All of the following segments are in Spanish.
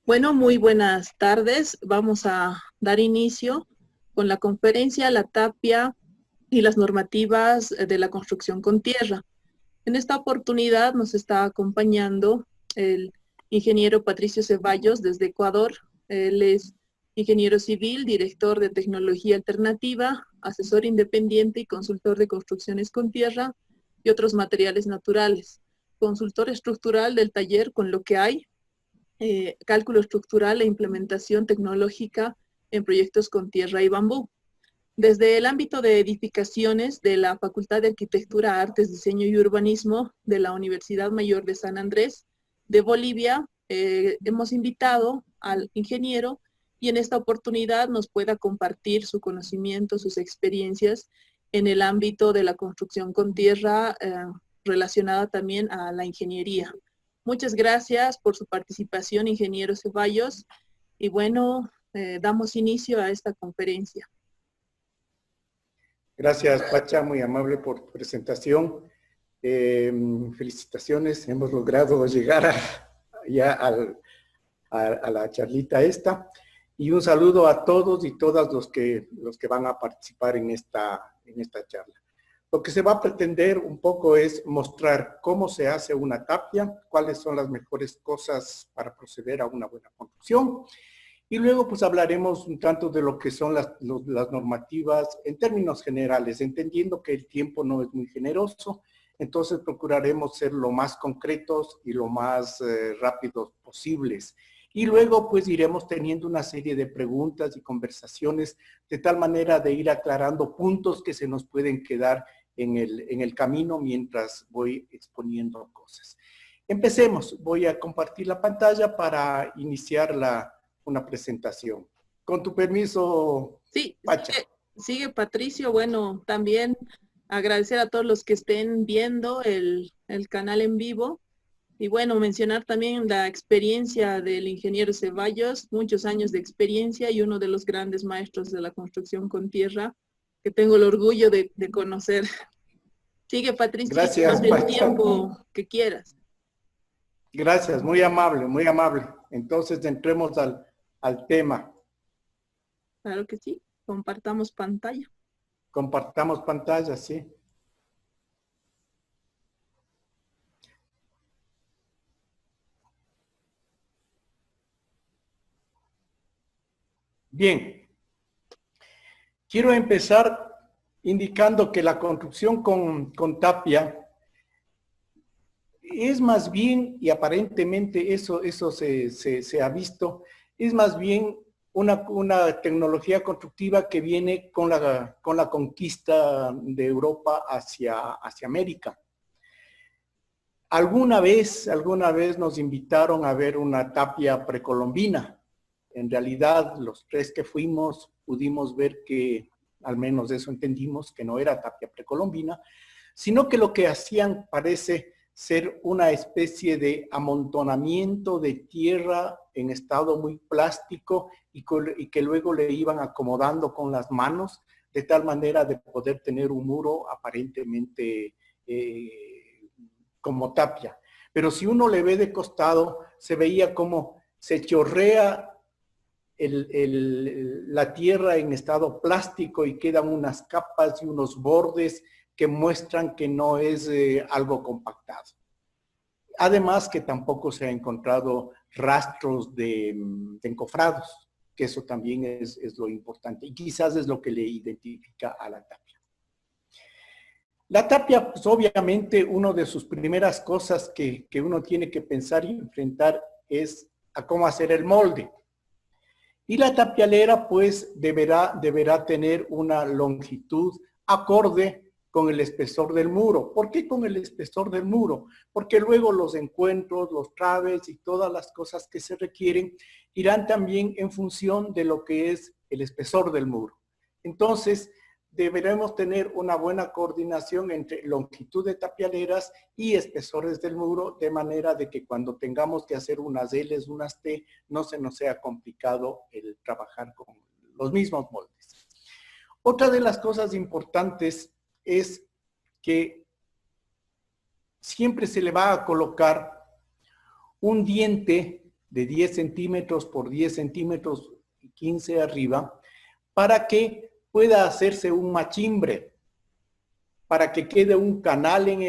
Bueno, muy buenas tardes. Vamos a dar inicio con la conferencia La tapia y las normativas de la construcción con tierra. En esta oportunidad nos está acompañando el ingeniero Patricio Ceballos desde Ecuador. Él es ingeniero civil, director de tecnología alternativa, asesor independiente y consultor de construcciones con tierra y otros materiales naturales. Consultor estructural del taller Con lo que hay, cálculo estructural e implementación tecnológica en proyectos con tierra y bambú. Desde el ámbito de edificaciones de la Facultad de Arquitectura, Artes, Diseño y Urbanismo de la Universidad Mayor de San Andrés de Bolivia, hemos invitado al ingeniero y en esta oportunidad nos pueda compartir su conocimiento, sus experiencias en el ámbito de la construcción con tierra relacionada también a la ingeniería. Muchas gracias por su participación, ingeniero Ceballos. Y bueno, damos inicio a esta conferencia. Gracias, Pacha, muy amable por tu presentación. Felicitaciones, hemos logrado llegar ya a la charlita esta. Y un saludo a todos y todas los que van a participar en esta charla. Lo que se va a pretender un poco es mostrar cómo se hace una tapia, cuáles son las mejores cosas para proceder a una buena construcción. Y luego pues hablaremos un tanto de lo que son las normativas en términos generales, entendiendo que el tiempo no es muy generoso, entonces procuraremos ser lo más concretos y lo más rápidos posibles. Y luego pues iremos teniendo una serie de preguntas y conversaciones de tal manera de ir aclarando puntos que se nos pueden quedar en el camino mientras voy exponiendo cosas. Empecemos, voy a compartir la pantalla para iniciar una presentación. Con tu permiso, sí, Pacha. Sigue Patricio. Bueno, también agradecer a todos los que estén viendo el canal en vivo. Y bueno, mencionar también la experiencia del ingeniero Ceballos, muchos años de experiencia y uno de los grandes maestros de la construcción con tierra que tengo el orgullo de conocer. Sigue Patricio, Gracias, el Pacha. tiempo que quieras. Gracias, muy amable, muy amable. Entonces entremos al tema. Claro que sí, compartamos pantalla. Compartamos pantalla, sí. Bien, quiero empezar indicando que la construcción con tapia es más bien, y aparentemente eso se ha visto, es más bien una tecnología constructiva que viene con la conquista de Europa hacia América. Alguna vez nos invitaron a ver una tapia precolombina. En realidad, los tres que fuimos pudimos ver que, al menos eso entendimos, que no era tapia precolombina, sino que lo que hacían parece ser una especie de amontonamiento de tierra en estado muy plástico y que luego le iban acomodando con las manos de tal manera de poder tener un muro aparentemente como tapia. Pero si uno le ve de costado, se veía como se chorrea la tierra en estado plástico y quedan unas capas y unos bordes que muestran que no es algo compactado. Además que tampoco se ha encontrado rastros de encofrados, que eso también es lo importante y quizás es lo que le identifica a la tapia. La tapia, pues obviamente, una de sus primeras cosas que uno tiene que pensar y enfrentar es a cómo hacer el molde. Y la tapialera, pues, deberá tener una longitud acorde con el espesor del muro. ¿Por qué con el espesor del muro? Porque luego los encuentros, los traves y todas las cosas que se requieren irán también en función de lo que es el espesor del muro. Entonces, deberemos tener una buena coordinación entre longitud de tapialeras y espesores del muro, de manera de que cuando tengamos que hacer unas L's, unas T, no se nos sea complicado el trabajar con los mismos moldes. Otra de las cosas importantes es que siempre se le va a colocar un diente de 10 centímetros por 10 centímetros y 15 arriba, para que pueda hacerse un machimbre, para que quede un canal en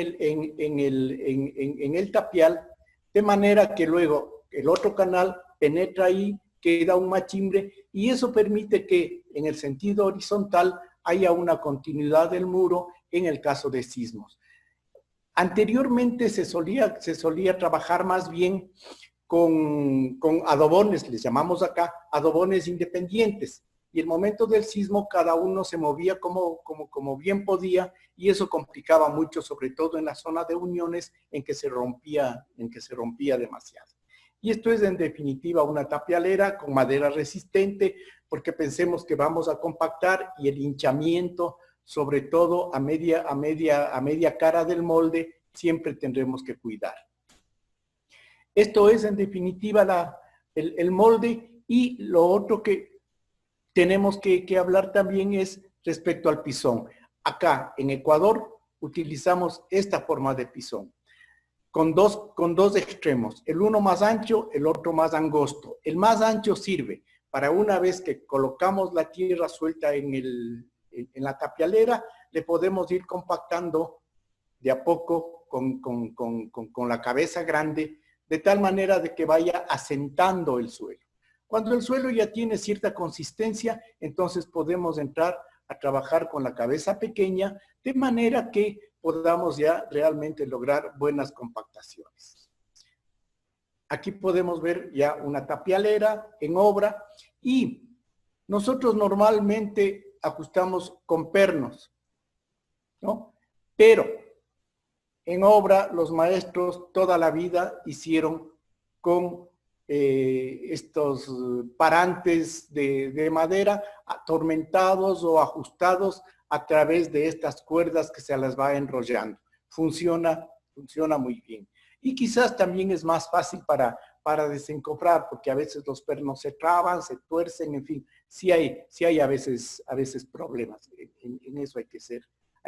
el tapial, de manera que luego el otro canal penetra ahí, queda un machimbre, y eso permite que en el sentido horizontal haya una continuidad del muro en el caso de sismos. Anteriormente se solía trabajar más bien con adobones, les llamamos acá, adobones independientes. Y el momento del sismo cada uno se movía como bien podía, y eso complicaba mucho, sobre todo en la zona de uniones en que se rompía demasiado. Y esto es en definitiva una tapialera con madera resistente, porque pensemos que vamos a compactar, y el hinchamiento, sobre todo a media cara del molde, siempre tendremos que cuidar. Esto es en definitiva el molde. Y lo otro que tenemos que hablar también es respecto al pisón. Acá en Ecuador utilizamos esta forma de pisón, con dos extremos, el uno más ancho, el otro más angosto. El más ancho sirve para una vez que colocamos la tierra suelta en la tapialera, le podemos ir compactando de a poco con la cabeza grande, de tal manera de que vaya asentando el suelo. Cuando el suelo ya tiene cierta consistencia, entonces podemos entrar a trabajar con la cabeza pequeña, de manera que podamos ya realmente lograr buenas compactaciones. Aquí podemos ver ya una tapialera en obra, y nosotros normalmente ajustamos con pernos, ¿no? Pero en obra los maestros toda la vida hicieron con estos parantes de madera atormentados o ajustados a través de estas cuerdas que se las va enrollando. Funciona muy bien. Y quizás también es más fácil para desencofrar, porque a veces los pernos se traban, se tuercen, en fin, sí hay a veces problemas. En eso hay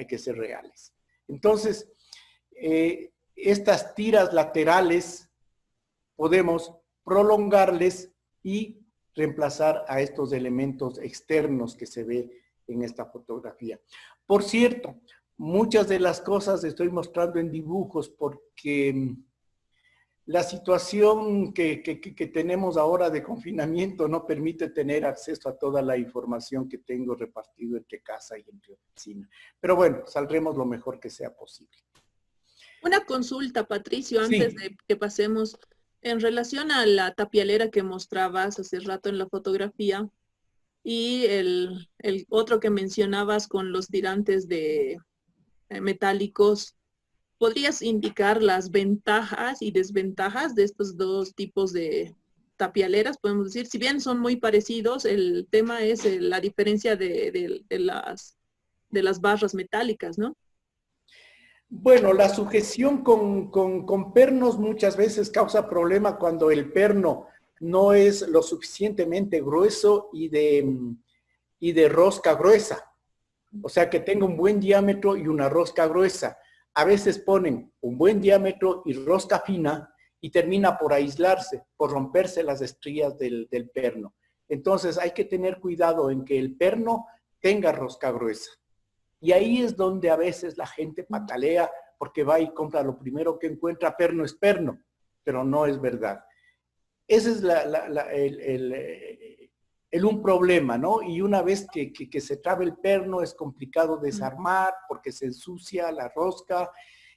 que ser reales. Entonces, estas tiras laterales podemos prolongarles y reemplazar a estos elementos externos que se ve en esta fotografía. Por cierto, muchas de las cosas estoy mostrando en dibujos porque la situación que tenemos ahora de confinamiento no permite tener acceso a toda la información que tengo repartido entre casa y entre oficina. Pero bueno, saldremos lo mejor que sea posible. Una consulta, Patricio, antes Sí. de que pasemos, en relación a la tapialera que mostrabas hace rato en la fotografía y el otro que mencionabas con los tirantes de metálicos, ¿podrías indicar las ventajas y desventajas de estos dos tipos de tapialeras? Podemos decir, si bien son muy parecidos, el tema es la diferencia de las barras metálicas, ¿no? Bueno, la sujeción con pernos muchas veces causa problema cuando el perno no es lo suficientemente grueso y de rosca gruesa. O sea, que tenga un buen diámetro y una rosca gruesa. A veces ponen un buen diámetro y rosca fina y termina por aislarse, por romperse las estrías del perno. Entonces hay que tener cuidado en que el perno tenga rosca gruesa. Y ahí es donde a veces la gente patalea porque va y compra lo primero que encuentra, perno es perno, pero no es verdad. Ese es un problema, ¿no? Y una vez que se traba el perno es complicado desarmar porque se ensucia la rosca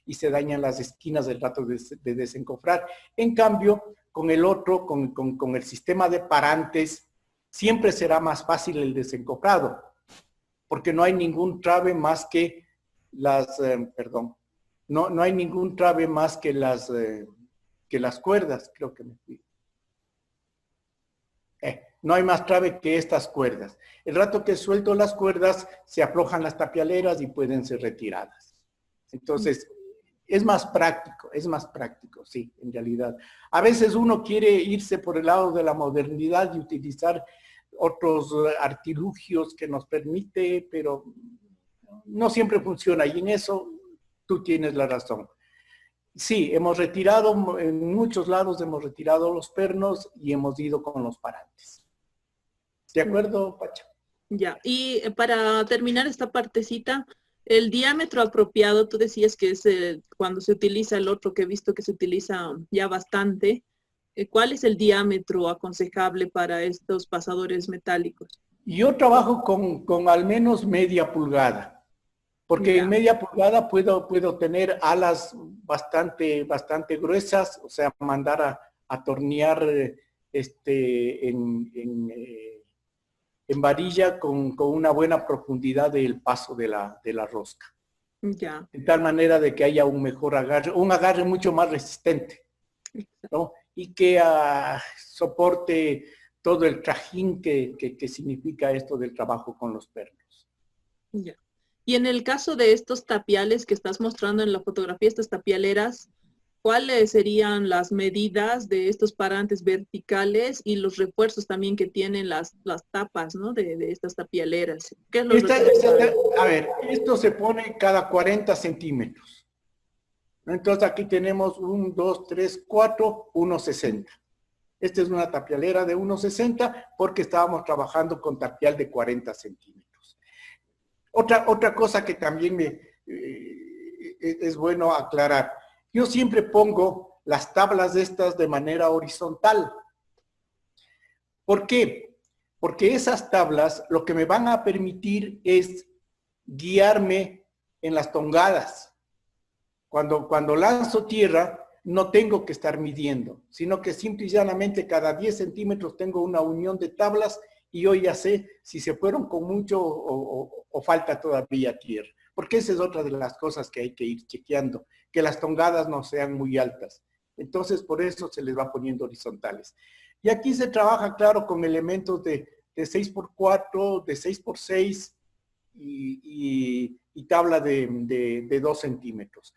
y se dañan las esquinas del rato de desencofrar. En cambio, con el otro, con el sistema de parantes, siempre será más fácil el desencofrado, porque no hay ningún trabe más que no hay ningún trabe más que las cuerdas, creo que me fui. No hay más trabe que estas cuerdas. El rato que suelto las cuerdas, se aflojan las tapialeras y pueden ser retiradas. Entonces, es más práctico, sí, en realidad. A veces uno quiere irse por el lado de la modernidad y utilizar otros artilugios que nos permite, pero no siempre funciona, y en eso tú tienes la razón. Sí, hemos retirado, en muchos lados hemos retirado los pernos y hemos ido con los parantes. ¿De acuerdo, Pacha? Ya, y para terminar esta partecita, el diámetro apropiado, tú decías que es cuando se utiliza el otro que he visto que se utiliza ya bastante. ¿Cuál es el diámetro aconsejable para estos pasadores metálicos? Yo trabajo con al menos media pulgada, porque en Ya, media pulgada puedo tener alas bastante gruesas, o sea, mandar a tornear en varilla con una buena profundidad del paso de la rosca. ya. De tal manera de que haya un mejor agarre, un agarre mucho más resistente, ¿no? Y que soporte todo el trajín que significa esto del trabajo con los pernos. Ya. Y en el caso de estos tapiales que estás mostrando en la fotografía, estas tapialeras, ¿cuáles serían las medidas de estos parantes verticales y los refuerzos también que tienen las tapas, ¿no? de estas tapialeras? ¿Qué es lo recomendable? A ver, esto se pone cada 40 centímetros. Entonces aquí tenemos 1, 2, 3, 4, 1,60. Esta es una tapialera de 1,60 porque estábamos trabajando con tapial de 40 centímetros. Otra cosa que también es bueno aclarar. Yo siempre pongo las tablas estas de manera horizontal. ¿Por qué? Porque esas tablas lo que me van a permitir es guiarme en las tongadas. Cuando lanzo tierra, no tengo que estar midiendo, sino que simple y llanamente cada 10 centímetros tengo una unión de tablas y yo ya sé si se fueron con mucho o falta todavía tierra. Porque esa es otra de las cosas que hay que ir chequeando, que las tongadas no sean muy altas. Entonces, por eso se les va poniendo horizontales. Y aquí se trabaja, claro, con elementos de 6x4, de 6x6 y tabla de 2 centímetros.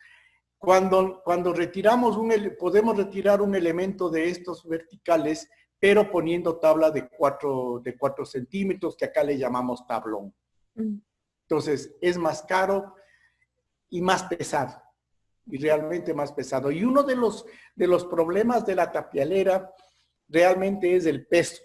Cuando retiramos podemos retirar un elemento de estos verticales, pero poniendo tabla de 4 centímetros, que acá le llamamos tablón. Entonces, es más caro y más pesado, y realmente más pesado. Y uno de los problemas de la tapialera realmente es el peso,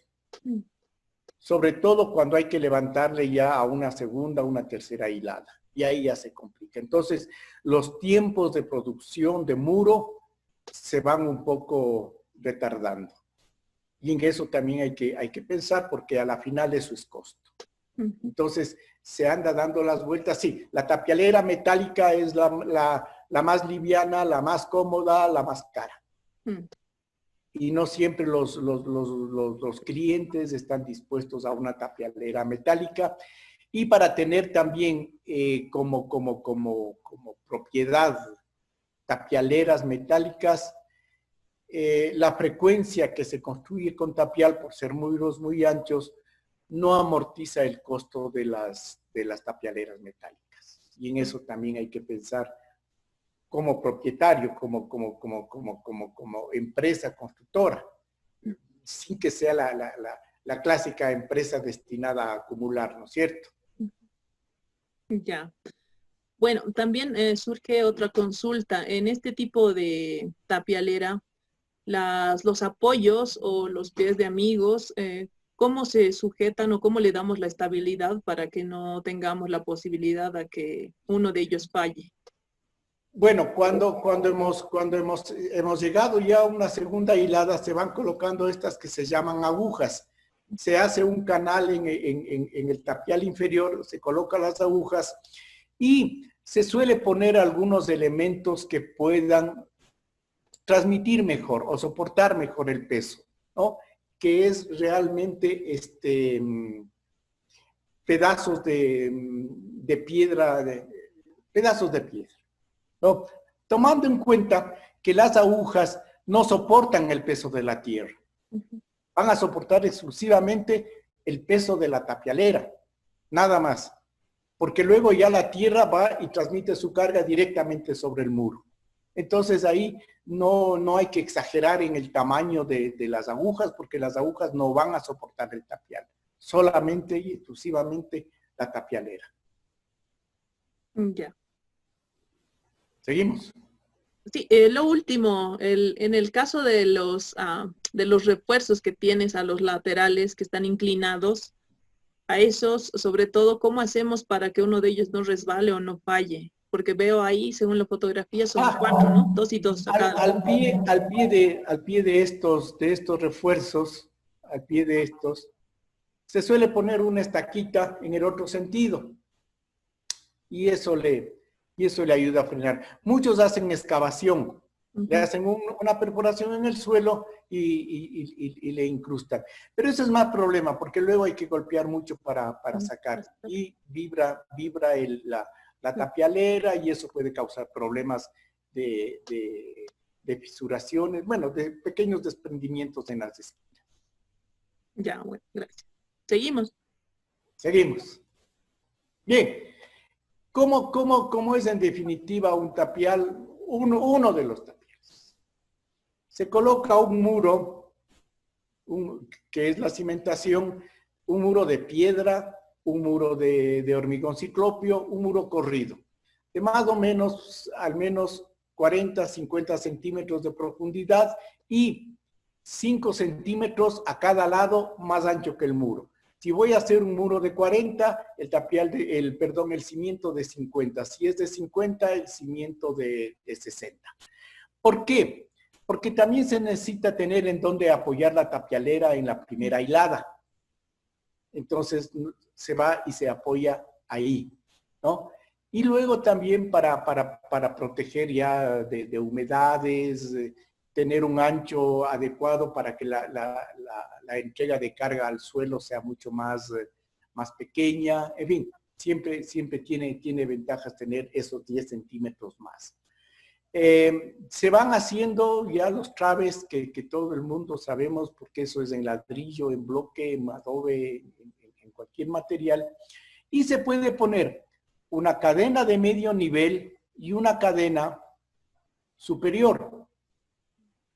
sobre todo cuando hay que levantarle ya a una segunda, una tercera hilada. Y ahí ya se complica. Entonces, los tiempos de producción de muro se van un poco retardando. Y en eso también hay que pensar porque a la final eso es costo. Entonces, se anda dando las vueltas. Sí, la tapialera metálica es la más liviana, la más cómoda, la más cara. Y no siempre los clientes están dispuestos a una tapialera metálica. Y para tener también como propiedad tapialeras metálicas, la frecuencia que se construye con tapial, por ser muros muy anchos, no amortiza el costo de las tapialeras metálicas. Y en eso también hay que pensar como propietario, como empresa constructora, sin que sea la clásica empresa destinada a acumular, ¿no es cierto? Ya. Bueno, también surge otra consulta. En este tipo de tapialera, los apoyos o los pies de amigos, ¿cómo se sujetan o cómo le damos la estabilidad para que no tengamos la posibilidad de que uno de ellos falle? Bueno, cuando hemos llegado ya a una segunda hilada, se van colocando estas que se llaman agujas. Se hace un canal en el tapial inferior, se colocan las agujas y se suele poner algunos elementos que puedan transmitir mejor o soportar mejor el peso, ¿no? Que es realmente pedazos de piedra, pedazos de piedra, ¿no? Tomando en cuenta que las agujas no soportan el peso de la tierra, van a soportar exclusivamente el peso de la tapialera, nada más, porque luego ya la tierra va y transmite su carga directamente sobre el muro. Entonces ahí no hay que exagerar en el tamaño de las agujas, porque las agujas no van a soportar el tapial, solamente y exclusivamente la tapialera. Ya. ¿Seguimos? Sí, lo último, en el caso de los refuerzos que tienes a los laterales que están inclinados, a esos, sobre todo, ¿cómo hacemos para que uno de ellos no resbale o no falle? Porque veo ahí, según la fotografía, son cuatro, ¿no? Dos y dos a cada lado. Al pie de estos refuerzos, al pie de estos, se suele poner una estaquita en el otro sentido y eso le ayuda a frenar. Muchos hacen excavación, le hacen una perforación en el suelo y le incrustan. Pero eso es más problema porque luego hay que golpear mucho para sacar y vibra la tapialera y eso puede causar problemas de, de fisuraciones, bueno, de pequeños desprendimientos en las esquinas. Ya, bueno, gracias. Seguimos. Seguimos. Bien, ¿cómo es en definitiva un tapial? Uno de los tapiales. Se coloca un muro, que es la cimentación, un muro de piedra, un muro de hormigón ciclopio, un muro corrido, de más o menos, al menos 40, 50 centímetros de profundidad y 5 centímetros a cada lado más ancho que el muro. Si voy a hacer un muro de 40, el cimiento de 50. Si es de 50, el cimiento de 60. ¿Por qué? Porque también se necesita tener en dónde apoyar la tapialera en la primera hilada. Entonces se va y se apoya ahí, ¿no? Y luego también para proteger ya de humedades, tener un ancho adecuado para que la entrega de carga al suelo sea mucho más pequeña. En fin, siempre tiene ventajas tener esos 10 centímetros más. Se van haciendo ya los traves que todo el mundo sabemos, porque eso es en ladrillo, en bloque, en adobe, en cualquier material. Y se puede poner una cadena de medio nivel y una cadena superior.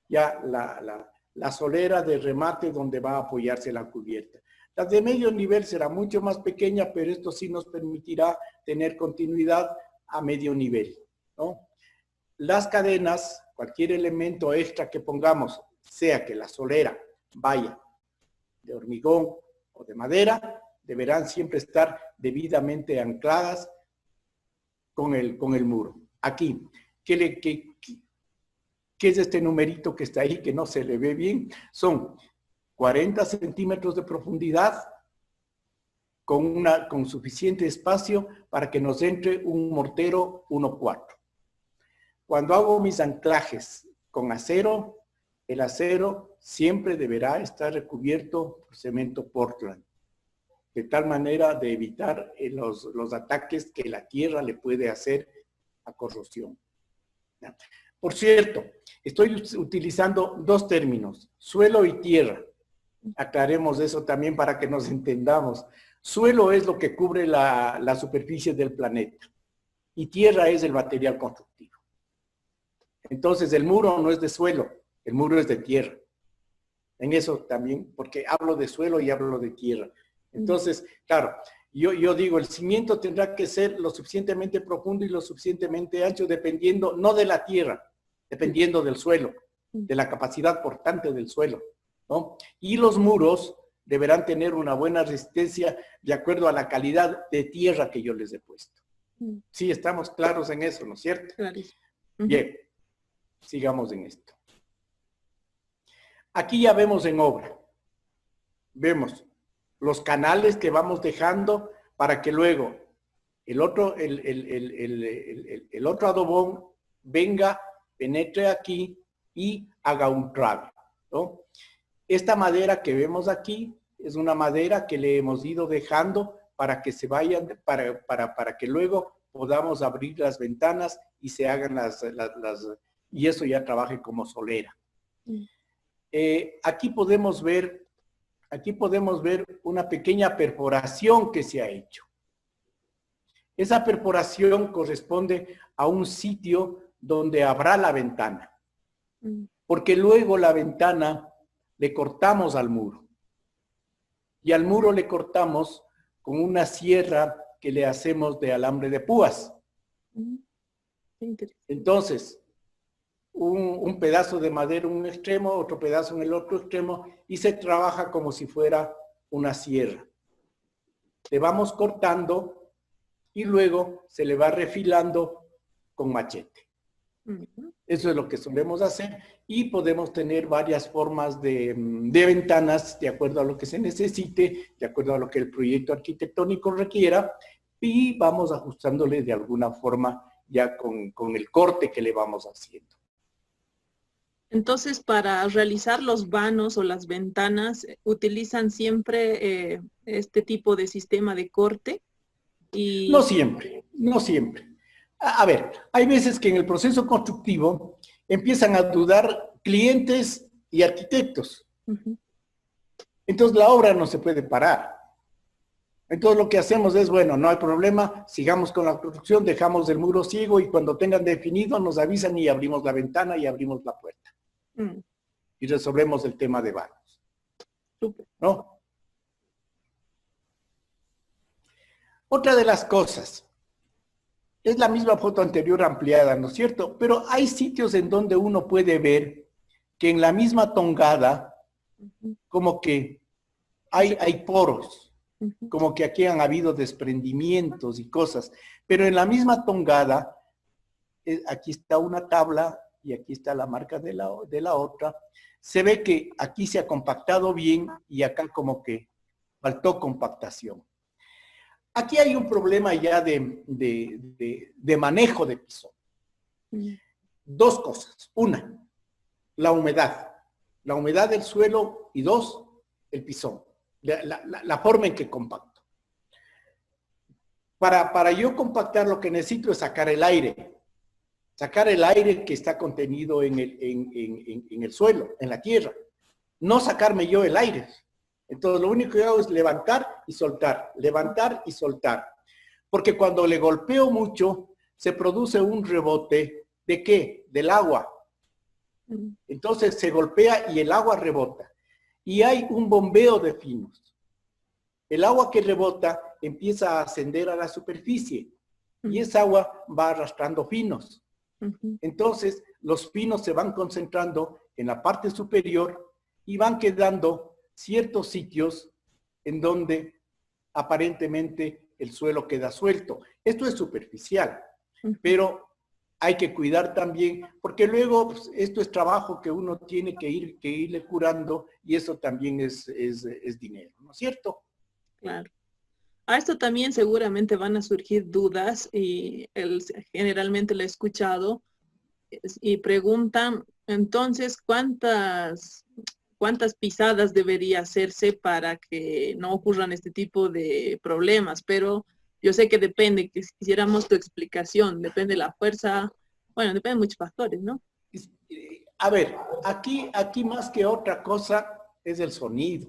Ya la solera de remate donde va a apoyarse la cubierta. La de medio nivel será mucho más pequeña, pero esto sí nos permitirá tener continuidad a medio nivel, ¿no? Las cadenas, cualquier elemento extra que pongamos, sea que la solera vaya de hormigón o de madera, deberán siempre estar debidamente ancladas con el muro. Aquí, ¿qué es este numerito que está ahí que no se le ve bien? Son 40 centímetros de profundidad con suficiente espacio para que nos entre un mortero 1/4. Cuando hago mis anclajes con acero, el acero siempre deberá estar recubierto por cemento Portland, de tal manera de evitar los ataques que la tierra le puede hacer a corrosión. Por cierto, estoy utilizando dos términos, suelo y tierra. Aclaremos eso también para que nos entendamos. Suelo es lo que cubre la superficie del planeta y tierra es el material constructivo. Entonces el muro no es de suelo, el muro es de tierra. En eso también, porque hablo de suelo y hablo de tierra. Entonces, claro, yo digo, el cimiento tendrá que ser lo suficientemente profundo y lo suficientemente ancho, dependiendo, no de la tierra, dependiendo del suelo, de la capacidad portante del suelo, ¿no? Y los muros deberán tener una buena resistencia de acuerdo a la calidad de tierra que yo les he puesto. Sí, estamos claros en eso, ¿no es cierto? Clarísimo. Bien, sigamos en esto. Aquí ya vemos en obra. Vemos los canales que vamos dejando para que luego el otro adobón venga, penetre aquí y haga un trave, ¿no? Esta madera que vemos aquí es una madera que le hemos ido dejando para que se vayan, para que luego podamos abrir las ventanas y se hagan y eso ya trabaje como solera. Aquí podemos ver una pequeña perforación que se ha hecho. Esa perforación corresponde a un sitio donde habrá la ventana, porque luego la ventana le cortamos al muro y al muro le cortamos con una sierra que le hacemos de alambre de púas. Entonces, un pedazo de madera en un extremo, otro pedazo en el otro extremo, y se trabaja como si fuera una sierra. Le vamos cortando y luego se le va refilando con machete. Eso es lo que solemos hacer y podemos tener varias formas de ventanas de acuerdo a lo que se necesite, de acuerdo a lo que el proyecto arquitectónico requiera, y vamos ajustándole de alguna forma ya con el corte que le vamos haciendo. Entonces, para realizar los vanos o las ventanas, ¿utilizan siempre este tipo de sistema de corte? No siempre, no siempre. A ver, hay veces que en el proceso constructivo empiezan a dudar clientes y arquitectos. Entonces la obra no se puede parar. Entonces lo que hacemos es, bueno, no hay problema, sigamos con la construcción, dejamos el muro ciego y cuando tengan definido nos avisan y abrimos la ventana y abrimos la puerta. Y resolvemos el tema de vanos. ¿No? Otra de las cosas, es la misma foto anterior ampliada, ¿no es cierto? Pero hay sitios en donde uno puede ver que en la misma tongada, como que hay poros, como que aquí han habido desprendimientos y cosas, pero en la misma tongada, aquí está una tabla y aquí está la marca de la otra, se ve que aquí se ha compactado bien y acá como que faltó compactación. Aquí hay un problema ya de manejo de piso. Dos cosas. Una, la humedad. La humedad del suelo y dos, el pisón. La forma en que compacto. Para yo compactar lo que necesito es sacar el aire. Sacar el aire que está contenido en el suelo, en la tierra. No sacarme yo el aire. Entonces lo único que hago es levantar y soltar, levantar y soltar. Porque cuando le golpeo mucho, se produce un rebote, ¿de qué? Del agua. Entonces se golpea y el agua rebota. Y hay un bombeo de finos. El agua que rebota empieza a ascender a la superficie. Y esa agua va arrastrando finos. Entonces los finos se van concentrando en la parte superior y van quedando ciertos sitios en donde aparentemente el suelo queda suelto. Esto es superficial, pero hay que cuidar también, porque luego pues, esto es trabajo que uno tiene que irle curando y eso también es dinero, ¿no es cierto? Claro. A esto también seguramente van a surgir dudas y generalmente lo he escuchado y preguntan, entonces, ¿cuántas pisadas debería hacerse para que no ocurran este tipo de problemas? Pero yo sé que depende, que quisiéramos tu explicación, depende de la fuerza, bueno, depende de muchos factores, ¿no? A ver, aquí más que otra cosa es el sonido.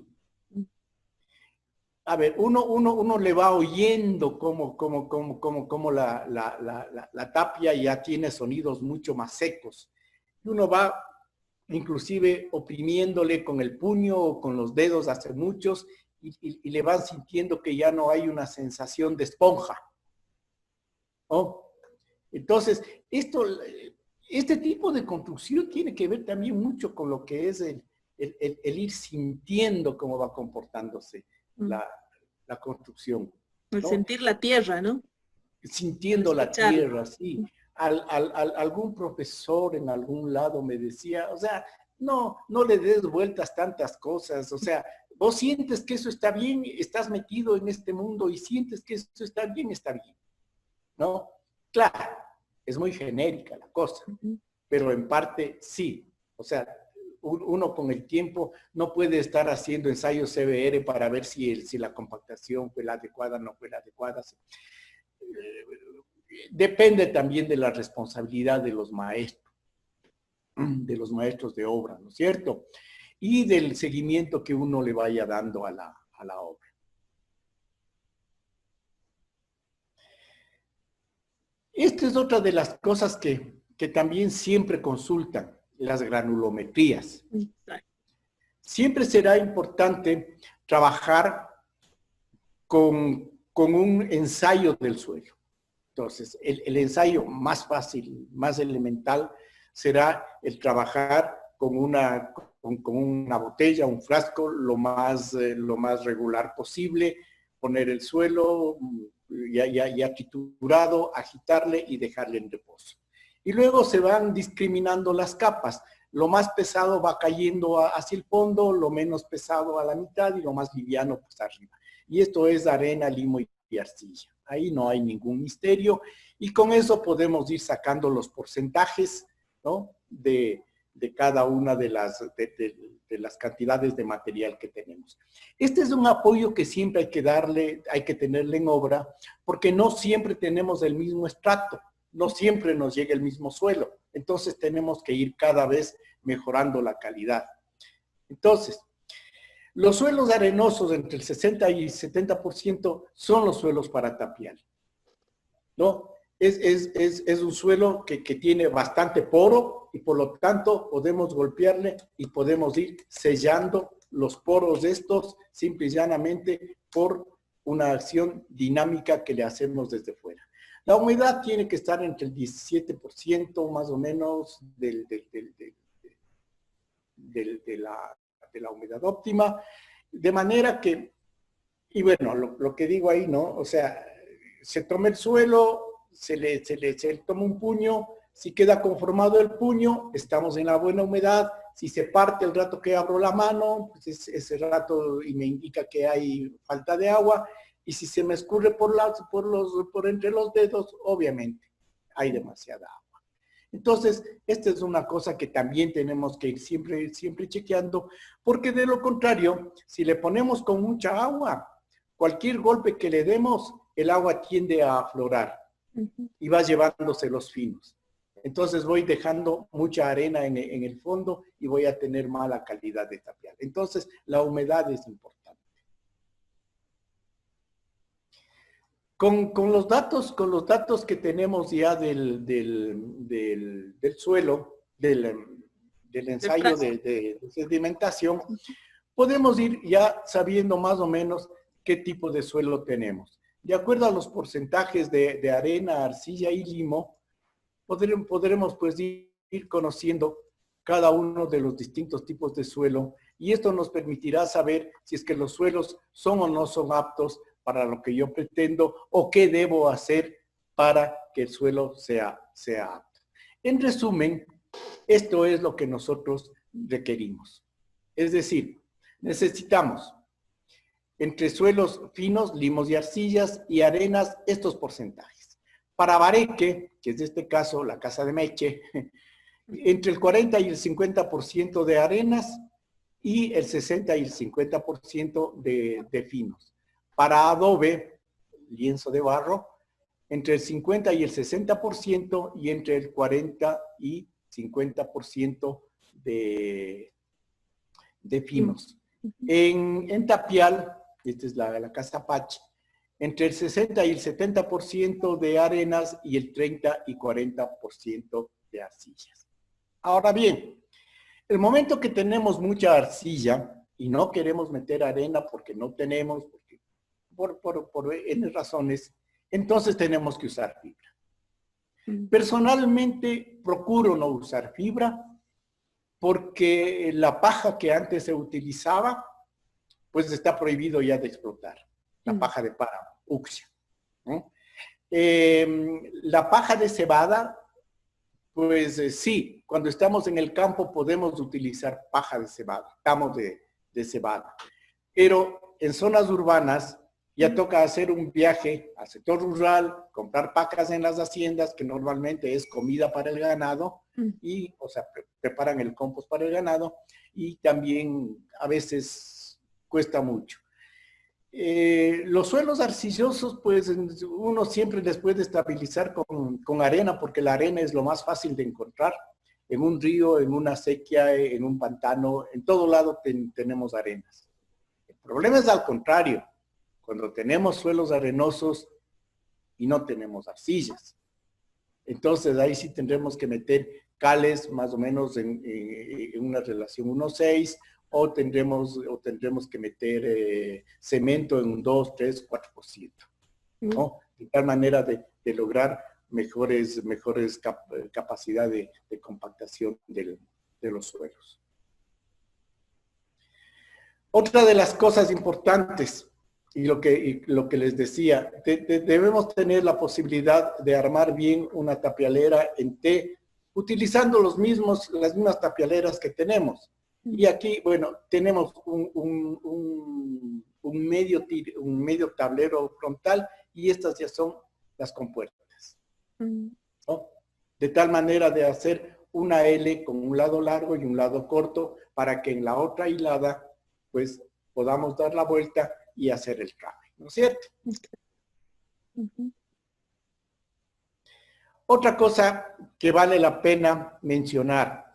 A ver, uno le va oyendo como la tapia ya tiene sonidos mucho más secos. Y uno va inclusive oprimiéndole con el puño o con los dedos hace muchos y le van sintiendo que ya no hay una sensación de esponja. ¿No? Entonces, este tipo de construcción tiene que ver también mucho con lo que es el ir sintiendo cómo va comportándose la construcción. El ¿no? sentir la tierra, ¿no? Sintiendo la tierra, sí. Algún profesor en algún lado me decía, o sea, no le des vueltas tantas cosas, o sea, vos sientes que eso está bien, estás metido en este mundo y sientes que eso está bien, ¿no? Claro, es muy genérica la cosa, pero en parte sí, o sea, uno con el tiempo no puede estar haciendo ensayos CBR para ver si la compactación fue la adecuada o no fue la adecuada. Depende también de la responsabilidad de los maestros de obra, ¿no es cierto? Y del seguimiento que uno le vaya dando a la obra. Esta es otra de las cosas que también siempre consultan, las granulometrías. Siempre será importante trabajar con un ensayo del suelo. Entonces, el ensayo más fácil, más elemental, será el trabajar con una botella, un frasco, lo más regular posible, poner el suelo ya triturado, agitarle y dejarle en reposo. Y luego se van discriminando las capas. Lo más pesado va cayendo hacia el fondo, lo menos pesado a la mitad y lo más liviano pues arriba. Y esto es arena, limo y arcilla. Ahí no hay ningún misterio y con eso podemos ir sacando los porcentajes, ¿no?, de cada una de las cantidades de material que tenemos. Este es un apoyo que siempre hay que tenerle en obra, porque no siempre tenemos el mismo estrato, no siempre nos llega el mismo suelo, entonces tenemos que ir cada vez mejorando la calidad. Entonces, los suelos arenosos entre el 60 y 70% son los suelos para tapial, ¿no? Es un suelo que tiene bastante poro y por lo tanto podemos golpearle y podemos ir sellando los poros de estos simple y llanamente por una acción dinámica que le hacemos desde fuera. La humedad tiene que estar entre el 17% más o menos de la humedad óptima, de manera que, y bueno, lo que digo ahí, ¿no? O sea, se toma el suelo, se le toma un puño, si queda conformado el puño, estamos en la buena humedad. Si se parte el rato que abro la mano, pues ese rato y me indica que hay falta de agua. Y si se me escurre por entre los dedos, obviamente hay demasiada agua. Entonces, esta es una cosa que también tenemos que ir siempre chequeando, porque de lo contrario, si le ponemos con mucha agua, cualquier golpe que le demos, el agua tiende a aflorar y va llevándose los finos. Entonces voy dejando mucha arena en el fondo y voy a tener mala calidad de tapial. Entonces la humedad es importante. Con los datos que tenemos ya del suelo, del ensayo de sedimentación, podemos ir ya sabiendo más o menos qué tipo de suelo tenemos. De acuerdo a los porcentajes de arena, arcilla y limo, podremos pues ir conociendo cada uno de los distintos tipos de suelo y esto nos permitirá saber si es que los suelos son o no son aptos para lo que yo pretendo o qué debo hacer para que el suelo sea apto. En resumen, esto es lo que nosotros requerimos. Es decir, necesitamos entre suelos finos, limos y arcillas y arenas, estos porcentajes. Para bareque, que es de este caso la casa de Meche, entre el 40 y el 50% de arenas y el 60 y el 50% de finos. Para adobe, lienzo de barro, entre el 50 y el 60% y entre el 40 y 50% de finos. En tapial, esta es la casa Apache, entre el 60 y el 70% de arenas y el 30 y 40% de arcillas. Ahora bien, el momento que tenemos mucha arcilla y no queremos meter arena porque no tenemos, por N razones, entonces tenemos que usar fibra. Personalmente procuro no usar fibra porque la paja que antes se utilizaba pues está prohibido ya de explotar, la paja de páramo, uxia, ¿no? La paja de cebada, pues sí, cuando estamos en el campo podemos utilizar paja de cebada, tamos de cebada, pero en zonas urbanas ya toca hacer un viaje al sector rural, comprar pacas en las haciendas, que normalmente es comida para el ganado, y, o sea, preparan el compost para el ganado, y también a veces cuesta mucho. Los suelos arcillosos, pues uno siempre les puede estabilizar con arena, porque la arena es lo más fácil de encontrar. En un río, en una acequia, en un pantano, en todo lado tenemos arenas. El problema es al contrario, cuando tenemos suelos arenosos y no tenemos arcillas. Entonces ahí sí tendremos que meter cales más o menos en una relación 1:6, o tendremos que meter cemento en un 2, 3, 4%, ¿no? De tal manera de lograr mejores capacidad de compactación de los suelos. Otra de las cosas importantes, y lo que les decía, debemos tener la posibilidad de armar bien una tapialera en T, utilizando las mismas tapialeras que tenemos. Y aquí, bueno, tenemos un medio tablero frontal y estas ya son las compuertas, ¿no? De tal manera de hacer una L con un lado largo y un lado corto para que en la otra hilada pues podamos dar la vuelta y hacer el trave, ¿no es cierto? Otra cosa que vale la pena mencionar,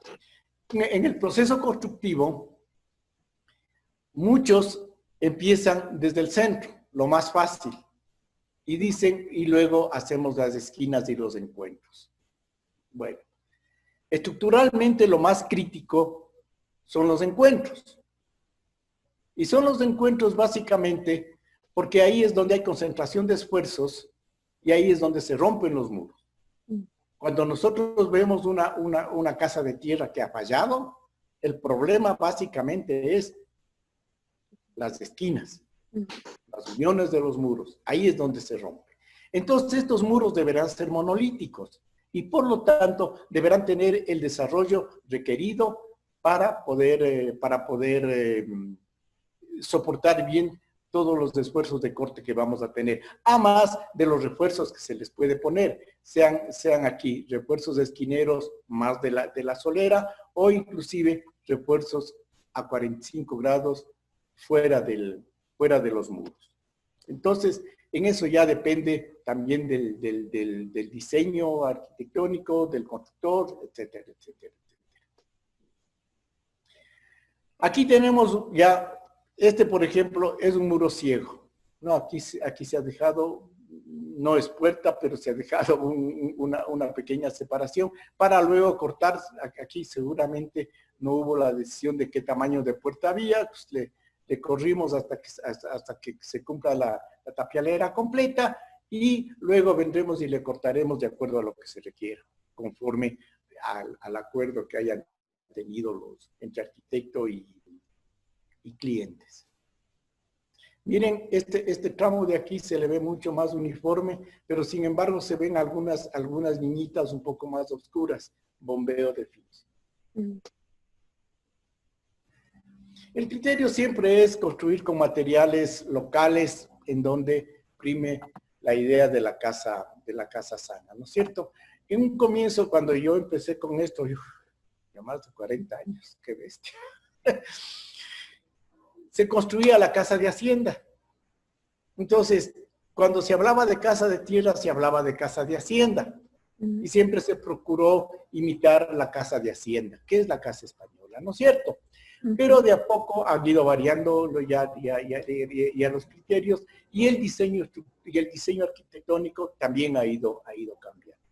en el proceso constructivo, muchos empiezan desde el centro, lo más fácil, y dicen, y luego hacemos las esquinas y los encuentros. Bueno, estructuralmente lo más crítico son los encuentros. Y son los encuentros básicamente porque ahí es donde hay concentración de esfuerzos y ahí es donde se rompen los muros. Cuando nosotros vemos una casa de tierra que ha fallado, el problema básicamente es las esquinas, las uniones de los muros. Ahí es donde se rompe. Entonces estos muros deberán ser monolíticos y por lo tanto deberán tener el desarrollo requerido para poder soportar bien todos los esfuerzos de corte que vamos a tener, a más de los refuerzos que se les puede poner, sean aquí refuerzos esquineros más de la solera o inclusive refuerzos a 45 grados fuera de los muros. Entonces, en eso ya depende también del diseño arquitectónico, del constructor, etcétera, etcétera, etcétera. Aquí tenemos ya, por ejemplo, es un muro ciego. No, aquí se ha dejado, no es puerta, pero se ha dejado una pequeña separación para luego cortar. Aquí seguramente no hubo la decisión de qué tamaño de puerta había, pues le corrimos hasta que se cumpla la tapialera completa y luego vendremos y le cortaremos de acuerdo a lo que se requiera, conforme al acuerdo que hayan tenido entre arquitecto y clientes. Miren, este tramo de aquí se le ve mucho más uniforme, pero sin embargo se ven algunas niñitas un poco más oscuras, bombeo de filos. El criterio siempre es construir con materiales locales en donde prime la idea de la casa sana, ¿no es cierto? En un comienzo, cuando yo empecé con esto, ya más de 40 años, qué bestia. Se construía la casa de hacienda. Entonces, cuando se hablaba de casa de tierra, se hablaba de casa de hacienda. Y siempre se procuró imitar la casa de hacienda, que es la casa española, ¿no es cierto? Pero de a poco han ido variando ya los criterios y el diseño arquitectónico también ha ido cambiando.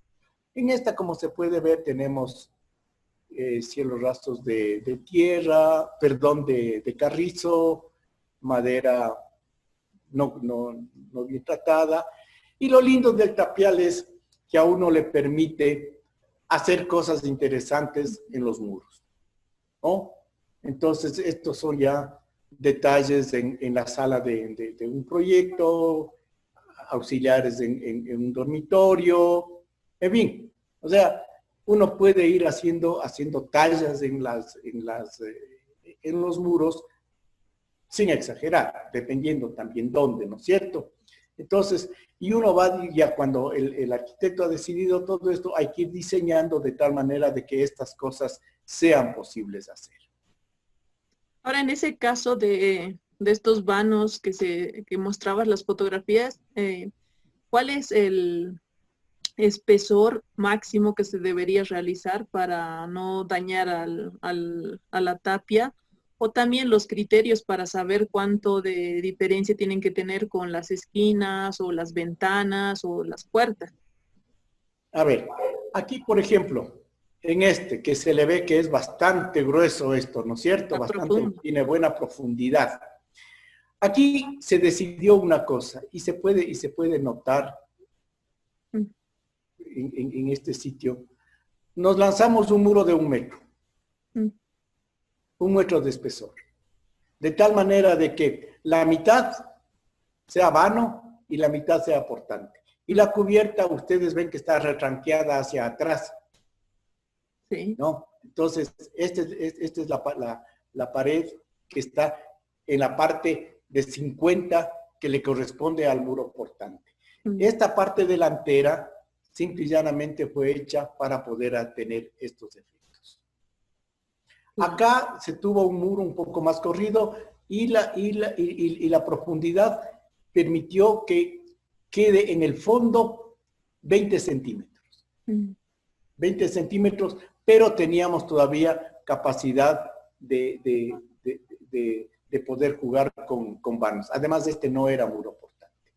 En esta, como se puede ver, tenemos cielos rastos de tierra, perdón, de carrizo, madera no bien tratada. Y lo lindo del tapial es que a uno le permite hacer cosas interesantes en los muros, ¿no? Entonces, estos son ya detalles en la sala de un proyecto, auxiliares en un dormitorio, en fin. O sea, uno puede ir haciendo tallas en los muros sin exagerar, dependiendo también dónde, ¿no es cierto? Entonces, y uno va ya cuando el arquitecto ha decidido todo esto, hay que ir diseñando de tal manera de que estas cosas sean posibles hacer. Ahora, en ese caso de estos vanos que mostrabas las fotografías, ¿cuál es el espesor máximo que se debería realizar para no dañar a la tapia? O también los criterios para saber cuánto de diferencia tienen que tener con las esquinas o las ventanas o las puertas. A ver, aquí por ejemplo, en que se le ve que es bastante grueso esto, ¿no es cierto? Tiene buena profundidad. Aquí se decidió una cosa y se puede notar en este sitio, nos lanzamos un muro de 1 metro. 1 metro de espesor. De tal manera de que la mitad sea vano y la mitad sea portante. Y la cubierta, ustedes ven que está retranqueada hacia atrás. Sí. ¿No? Entonces, esta es la pared que está en la parte de 50 que le corresponde al muro portante. Esta parte delantera simple y llanamente fue hecha para poder tener estos efectos. Acá se tuvo un muro un poco más corrido y la profundidad permitió que quede en el fondo 20 centímetros. 20 centímetros, pero teníamos todavía capacidad de poder jugar con vanos. Además, este no era muro portante,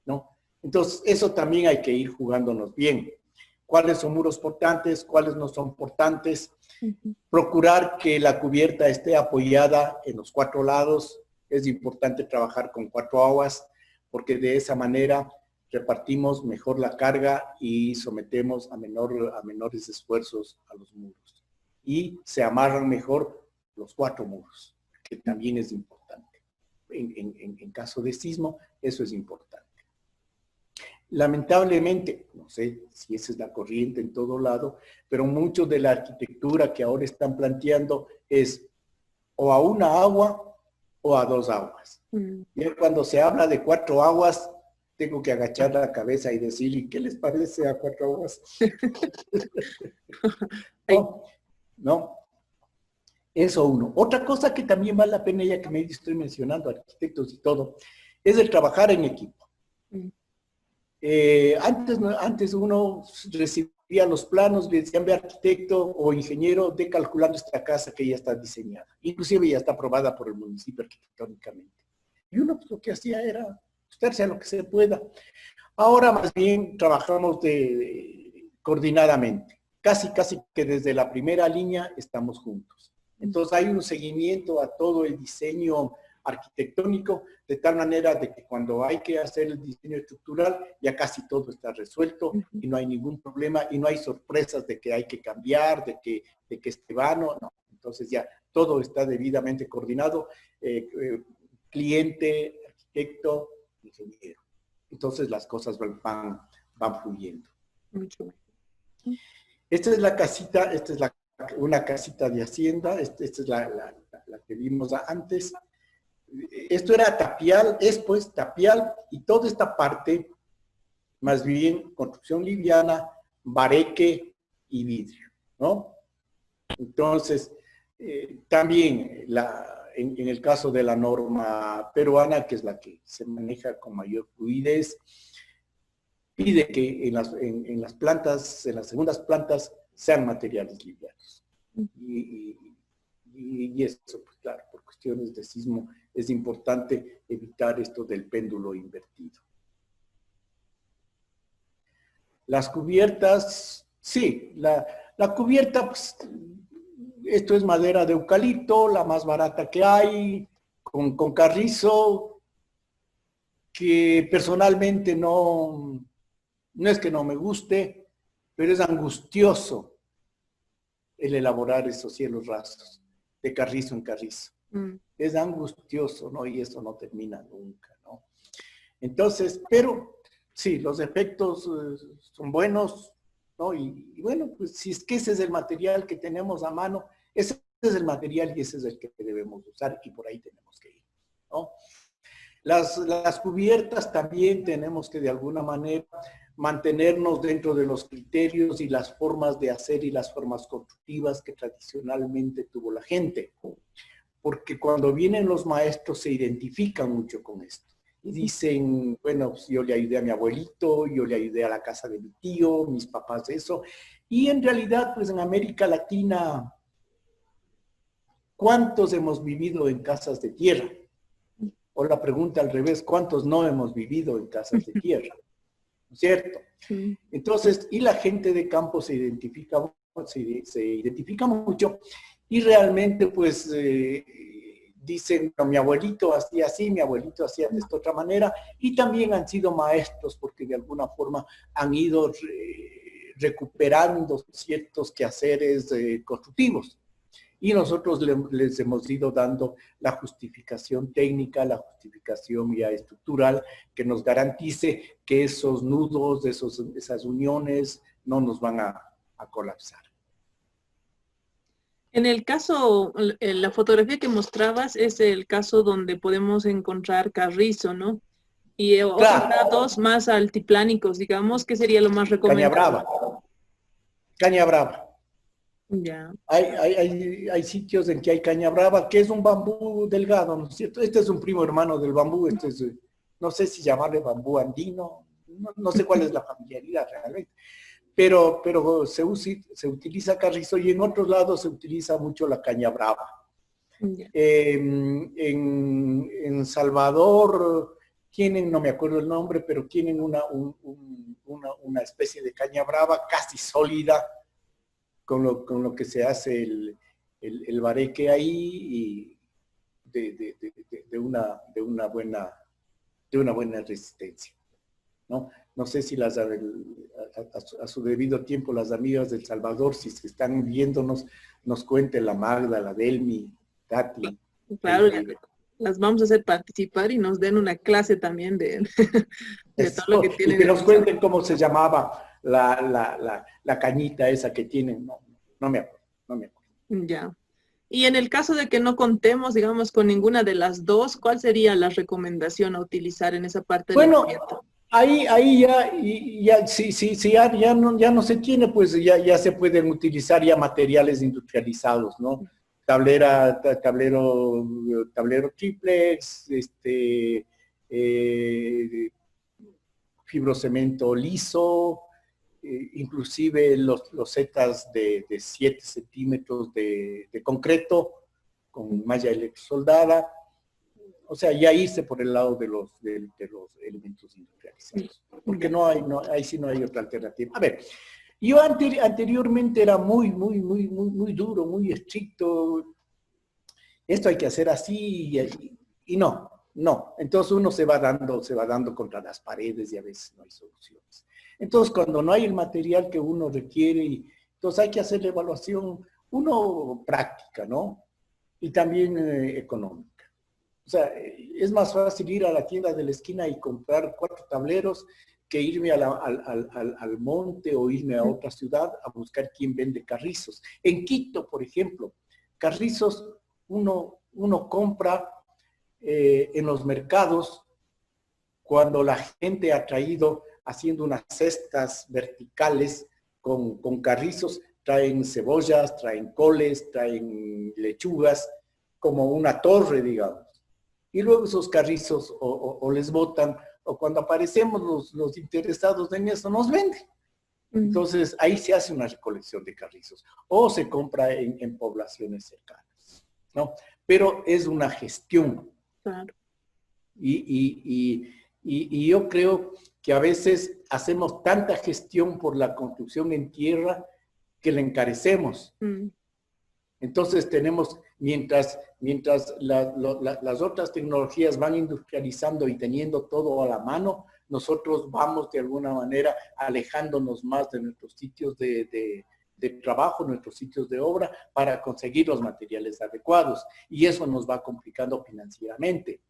¿no? Entonces, eso también hay que ir jugándonos bien. ¿Cuáles son muros portantes? ¿Cuáles no son portantes? Procurar que la cubierta esté apoyada en los 4 lados. Es importante trabajar con 4 aguas, porque de esa manera repartimos mejor la carga y sometemos a menores esfuerzos a los muros. Y se amarran mejor los 4 muros, que también es importante. En caso de sismo, eso es importante. Lamentablemente, no sé si esa es la corriente en todo lado, pero mucho de la arquitectura que ahora están planteando es o a 1 agua o a 2 aguas. Y cuando se habla de 4 aguas, tengo que agachar la cabeza y decir, ¿y qué les parece a 4 aguas? ¿No? Eso uno. Otra cosa que también vale la pena, ya que me estoy mencionando arquitectos y todo, es el trabajar en equipo. Antes uno recibía los planos, le decían, ve arquitecto o ingeniero, de calculando esta casa que ya está diseñada. Inclusive ya está aprobada por el municipio arquitectónicamente. Y uno pues, lo que hacía era ajustarse a lo que se pueda. Ahora más bien trabajamos coordinadamente. Casi que desde la primera línea estamos juntos. Entonces hay un seguimiento a todo el diseño arquitectónico, de tal manera de que cuando hay que hacer el diseño estructural, ya casi todo está resuelto y no hay ningún problema y no hay sorpresas de que hay que cambiar, de que esté vano, no. Entonces ya todo está debidamente coordinado, cliente, arquitecto, ingeniero. Entonces las cosas van fluyendo. Mucho. Esta es la casita, una casita de hacienda, esta es la que vimos antes. Esto era tapial, es pues tapial y toda esta parte, más bien construcción liviana, bareque y vidrio, ¿no? Entonces, también en el caso de la norma peruana, que es la que se maneja con mayor fluidez, pide que en las plantas, en las segundas plantas, sean materiales livianos. Y eso, pues claro, por cuestiones de sismo, es importante evitar esto del péndulo invertido. Las cubiertas, sí, la cubierta, pues, esto es madera de eucalipto, la más barata que hay, con carrizo, que personalmente no es que no me guste, pero es angustioso el elaborar esos cielos rasos, de carrizo en carrizo. Es angustioso, ¿no? Y eso no termina nunca, ¿no? Entonces, pero sí, los efectos son buenos, ¿no? Y bueno, pues si es que ese es el material que tenemos a mano, ese es el material y ese es el que debemos usar y por ahí tenemos que ir, ¿no? Las cubiertas también tenemos que de alguna manera mantenernos dentro de los criterios y las formas de hacer y las formas constructivas que tradicionalmente tuvo la gente. Porque cuando vienen los maestros se identifican mucho con esto. Y dicen, bueno, pues yo le ayudé a mi abuelito, yo le ayudé a la casa de mi tío, mis papás eso. Y en realidad, pues en América Latina, ¿cuántos hemos vivido en casas de tierra? O la pregunta al revés, ¿cuántos no hemos vivido en casas de tierra? ¿No es cierto? Sí. Entonces, y la gente de campo se identifica mucho y realmente, pues, dicen, no, mi abuelito hacía así, mi abuelito hacía de esta otra manera, y también han sido maestros porque de alguna forma han ido recuperando ciertos quehaceres constructivos. Y nosotros les hemos ido dando la justificación técnica, la justificación ya estructural, que nos garantice que esos nudos, esas uniones no nos van a colapsar. En el caso, en la fotografía que mostrabas es el caso donde podemos encontrar carrizo, ¿no? Y otros Claro, datos más altiplánicos, digamos, que sería lo más caña recomendable. brava, caña brava. Ya. Hay sitios en que hay caña brava, que es un bambú delgado, ¿no es cierto? Este es un primo hermano del bambú, este es, no sé si llamarle bambú andino, no sé cuál es la familiaridad realmente, pero se utiliza carrizo y en otros lados se utiliza mucho la caña brava. Ya. En Salvador tienen, no me acuerdo el nombre, pero tienen una especie de caña brava casi sólida, con lo que se hace el bareque ahí y de una buena resistencia, ¿no? No sé si a su debido tiempo las amigas del Salvador, si se están viéndonos, nos cuenten la Magda, la Delmi, Tati. Claro, las vamos a hacer participar y nos den una clase también de todo lo que Y tienen que en nos el cuenten cómo se llamaba la cañita esa que tienen. No me acuerdo, no me acuerdo. Ya. Y en el caso de que no contemos, digamos, con ninguna de las dos, ¿cuál sería la recomendación a utilizar en esa parte del Bueno, proyecto? ahí ya si ya no se tiene, pues ya se pueden utilizar ya materiales industrializados, ¿no? Tablero triplex, fibrocemento liso, inclusive los setas de 7 centímetros de concreto con malla electrosoldada. O sea, ya irse por el lado de los elementos industrializados. Porque ahí sí no hay otra alternativa. A ver, yo anteriormente era muy duro, muy estricto. Esto hay que hacer así y no. Entonces uno se va dando contra las paredes y a veces no hay soluciones. Entonces cuando no hay el material que uno requiere, entonces hay que hacer la evaluación, uno práctica, ¿no? Y también económica. O sea, es más fácil ir a la tienda de la esquina y comprar 4 tableros que irme al monte o irme a otra ciudad a buscar quién vende carrizos. En Quito, por ejemplo, carrizos uno compra en los mercados cuando la gente ha traído haciendo unas cestas verticales con carrizos, traen cebollas, traen coles, traen lechugas, como una torre, digamos. Y luego esos carrizos o les botan, o cuando aparecemos los interesados en eso, nos venden. Entonces, ahí se hace una recolección de carrizos. O se compra en poblaciones cercanas, ¿no? Pero es una gestión. Claro. Y yo creo que a veces hacemos tanta gestión por la construcción en tierra que la encarecemos. Entonces tenemos, mientras las otras tecnologías van industrializando y teniendo todo a la mano, nosotros vamos de alguna manera alejándonos más de nuestros sitios de trabajo, nuestros sitios de obra, para conseguir los materiales adecuados. Y eso nos va complicando financieramente.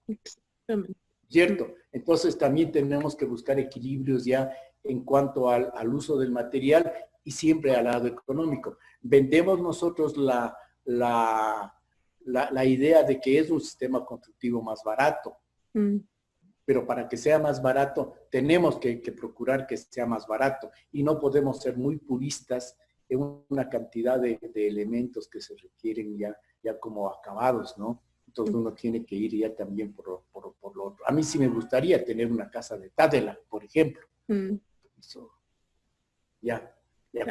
¿Cierto? Entonces también tenemos que buscar equilibrios ya en cuanto al uso del material y siempre al lado económico. Vendemos nosotros la idea de que es un sistema constructivo más barato. Pero para que sea más barato, tenemos que procurar que sea más barato y no podemos ser muy puristas en una cantidad de elementos que se requieren ya como acabados, ¿no? Entonces uno tiene que ir ya también por lo otro. A mí sí me gustaría tener una casa de Tadela, por ejemplo. Eso ya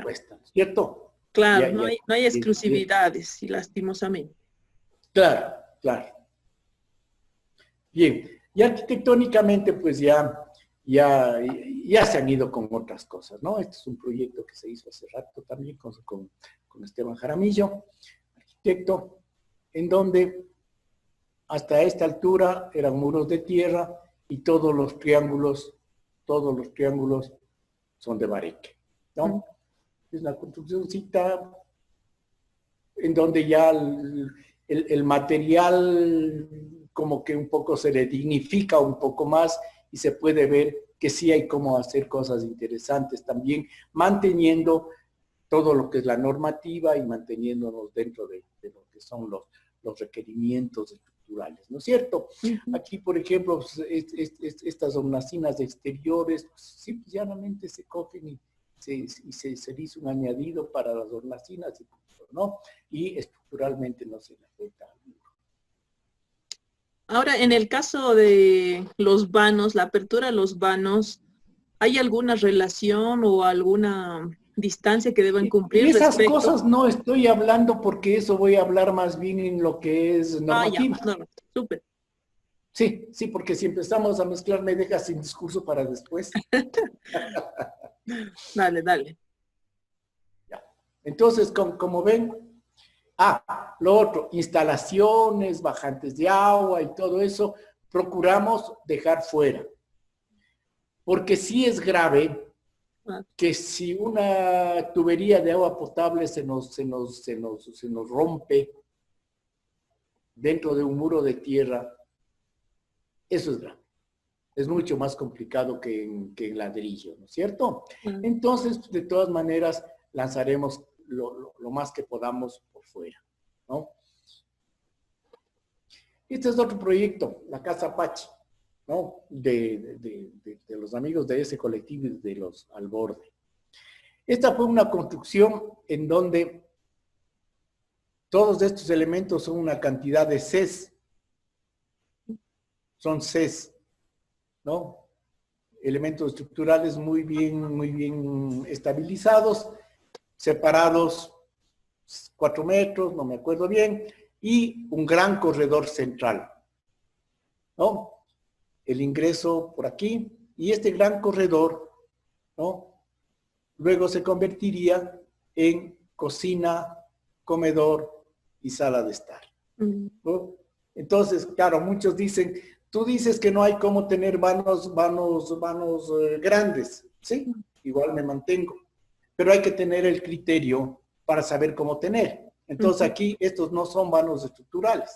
cuesta, ¿cierto? Claro, no hay exclusividades y lastimosamente. Claro. Bien, y arquitectónicamente pues ya se han ido con otras cosas, ¿no? Este es un proyecto que se hizo hace rato también con Esteban Jaramillo, arquitecto, en donde Hasta esta altura eran muros de tierra y todos los triángulos son de bareque, ¿no? Es una construccióncita en donde ya el material como que un poco se le dignifica un poco más y se puede ver que sí hay cómo hacer cosas interesantes también, manteniendo todo lo que es la normativa y manteniéndonos dentro de lo que son los requerimientos estructurales, ¿no es cierto? Aquí, por ejemplo, pues, estas hornacinas exteriores, pues, simplemente se cogen y se hizo un añadido para las hornacinas, ¿no? Y estructuralmente no se le afecta. Ahora, en el caso de los vanos, la apertura de los vanos, ¿hay alguna relación o alguna distancia que deban En cumplir esas respecto? cosas no estoy hablando porque eso voy a hablar más bien en lo que es Ah, ya, normativa. no, súper. Sí, sí, porque si empezamos a mezclar me dejas sin discurso para después. Dale, dale. Ya. Entonces, como ven, lo otro, instalaciones, bajantes de agua y todo eso, procuramos dejar fuera. Porque sí es grave que si una tubería de agua potable se nos rompe dentro de un muro de tierra, eso es grave. Es mucho más complicado que en ladrillo, ¿no es cierto? Entonces, de todas maneras, lanzaremos lo más que podamos por fuera, ¿no? Este es otro proyecto, la Casa Apache, ¿no? De los amigos de ese colectivo y de los Al Borde. Esta fue una construcción en donde todos estos elementos son una cantidad de Cs. Son Cs, ¿no? Elementos estructurales muy bien estabilizados, separados 4 metros, no me acuerdo bien, y un gran corredor central, ¿no? El ingreso por aquí, y este gran corredor, ¿no? Luego se convertiría en cocina, comedor y sala de estar, ¿no? Entonces, claro, muchos dicen, tú dices que no hay cómo tener vanos grandes, ¿sí? Igual me mantengo, pero hay que tener el criterio para saber cómo tener. Entonces aquí estos no son vanos estructurales.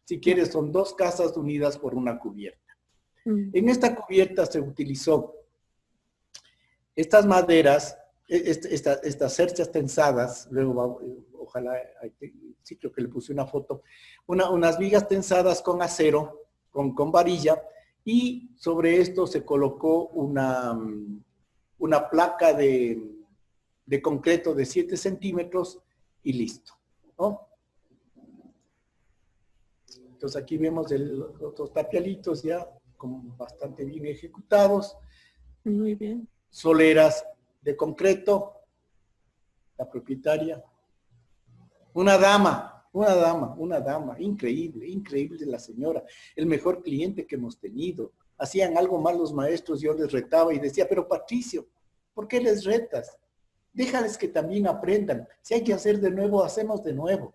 Si quieres, son 2 casas unidas por una cubierta. En esta cubierta se utilizó estas maderas, estas cerchas tensadas, luego ojalá, sí creo que le puse una foto, unas vigas tensadas con acero, con varilla, y sobre esto se colocó una placa de concreto de 7 centímetros y listo, ¿no? Entonces aquí vemos los otros tapialitos ya como bastante bien ejecutados. Muy bien. Soleras de concreto, la propietaria. Una dama, increíble la señora, el mejor cliente que hemos tenido. Hacían algo mal los maestros, yo les retaba y decía, pero Patricio, ¿por qué les retas? Déjales que también aprendan. Si hay que hacer de nuevo, hacemos de nuevo.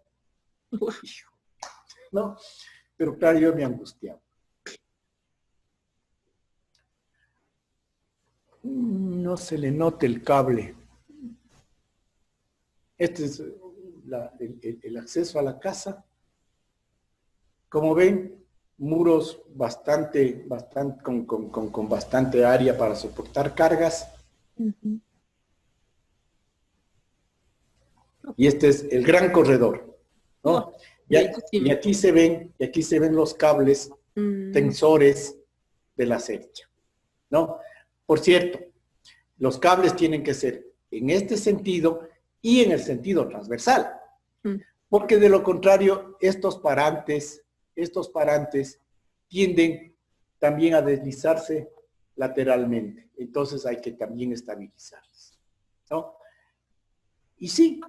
¿No? Pero claro, yo me angustiaba. No se le nota el cable. Este es el acceso a la casa. Como ven, muros con bastante área para soportar cargas. Y este es el gran corredor, ¿no? Y aquí se ven los cables tensores de la cercha, ¿no? Por cierto, los cables tienen que ser en este sentido y en el sentido transversal, porque de lo contrario, estos parantes tienden también a deslizarse lateralmente. Entonces hay que también estabilizarlos, ¿no? Y sí,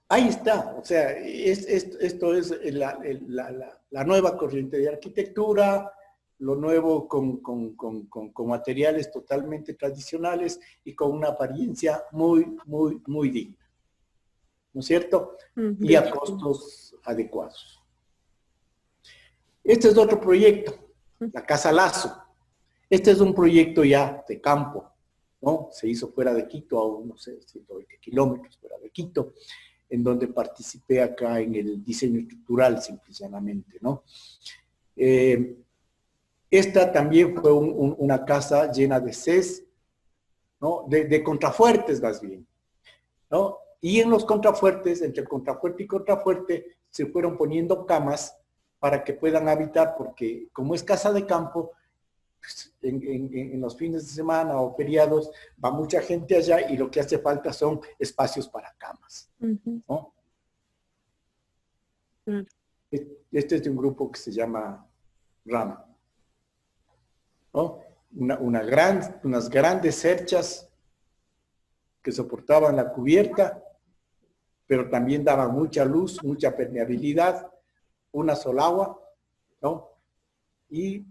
ahí está. O sea, esto es la nueva corriente de arquitectura, lo nuevo con materiales totalmente tradicionales y con una apariencia muy digna, ¿no es cierto? Y a costos adecuados. Este es otro proyecto, la Casa Lazo. Este es un proyecto ya de campo, ¿no? Se hizo fuera de Quito, a unos 120 kilómetros fuera de Quito, en donde participé acá en el diseño estructural, simple y llanamente, ¿no? Esta también fue una casa llena de CES, ¿no? De contrafuertes más bien, ¿no? Y en los contrafuertes, entre contrafuerte y contrafuerte, se fueron poniendo camas para que puedan habitar, porque como es casa de campo, pues, en los fines de semana o feriados va mucha gente allá y lo que hace falta son espacios para camas, ¿no? Este es de un grupo que se llama Rama, ¿no? Unas grandes cerchas que soportaban la cubierta, pero también daban mucha luz, mucha permeabilidad, una sola agua, ¿no? Y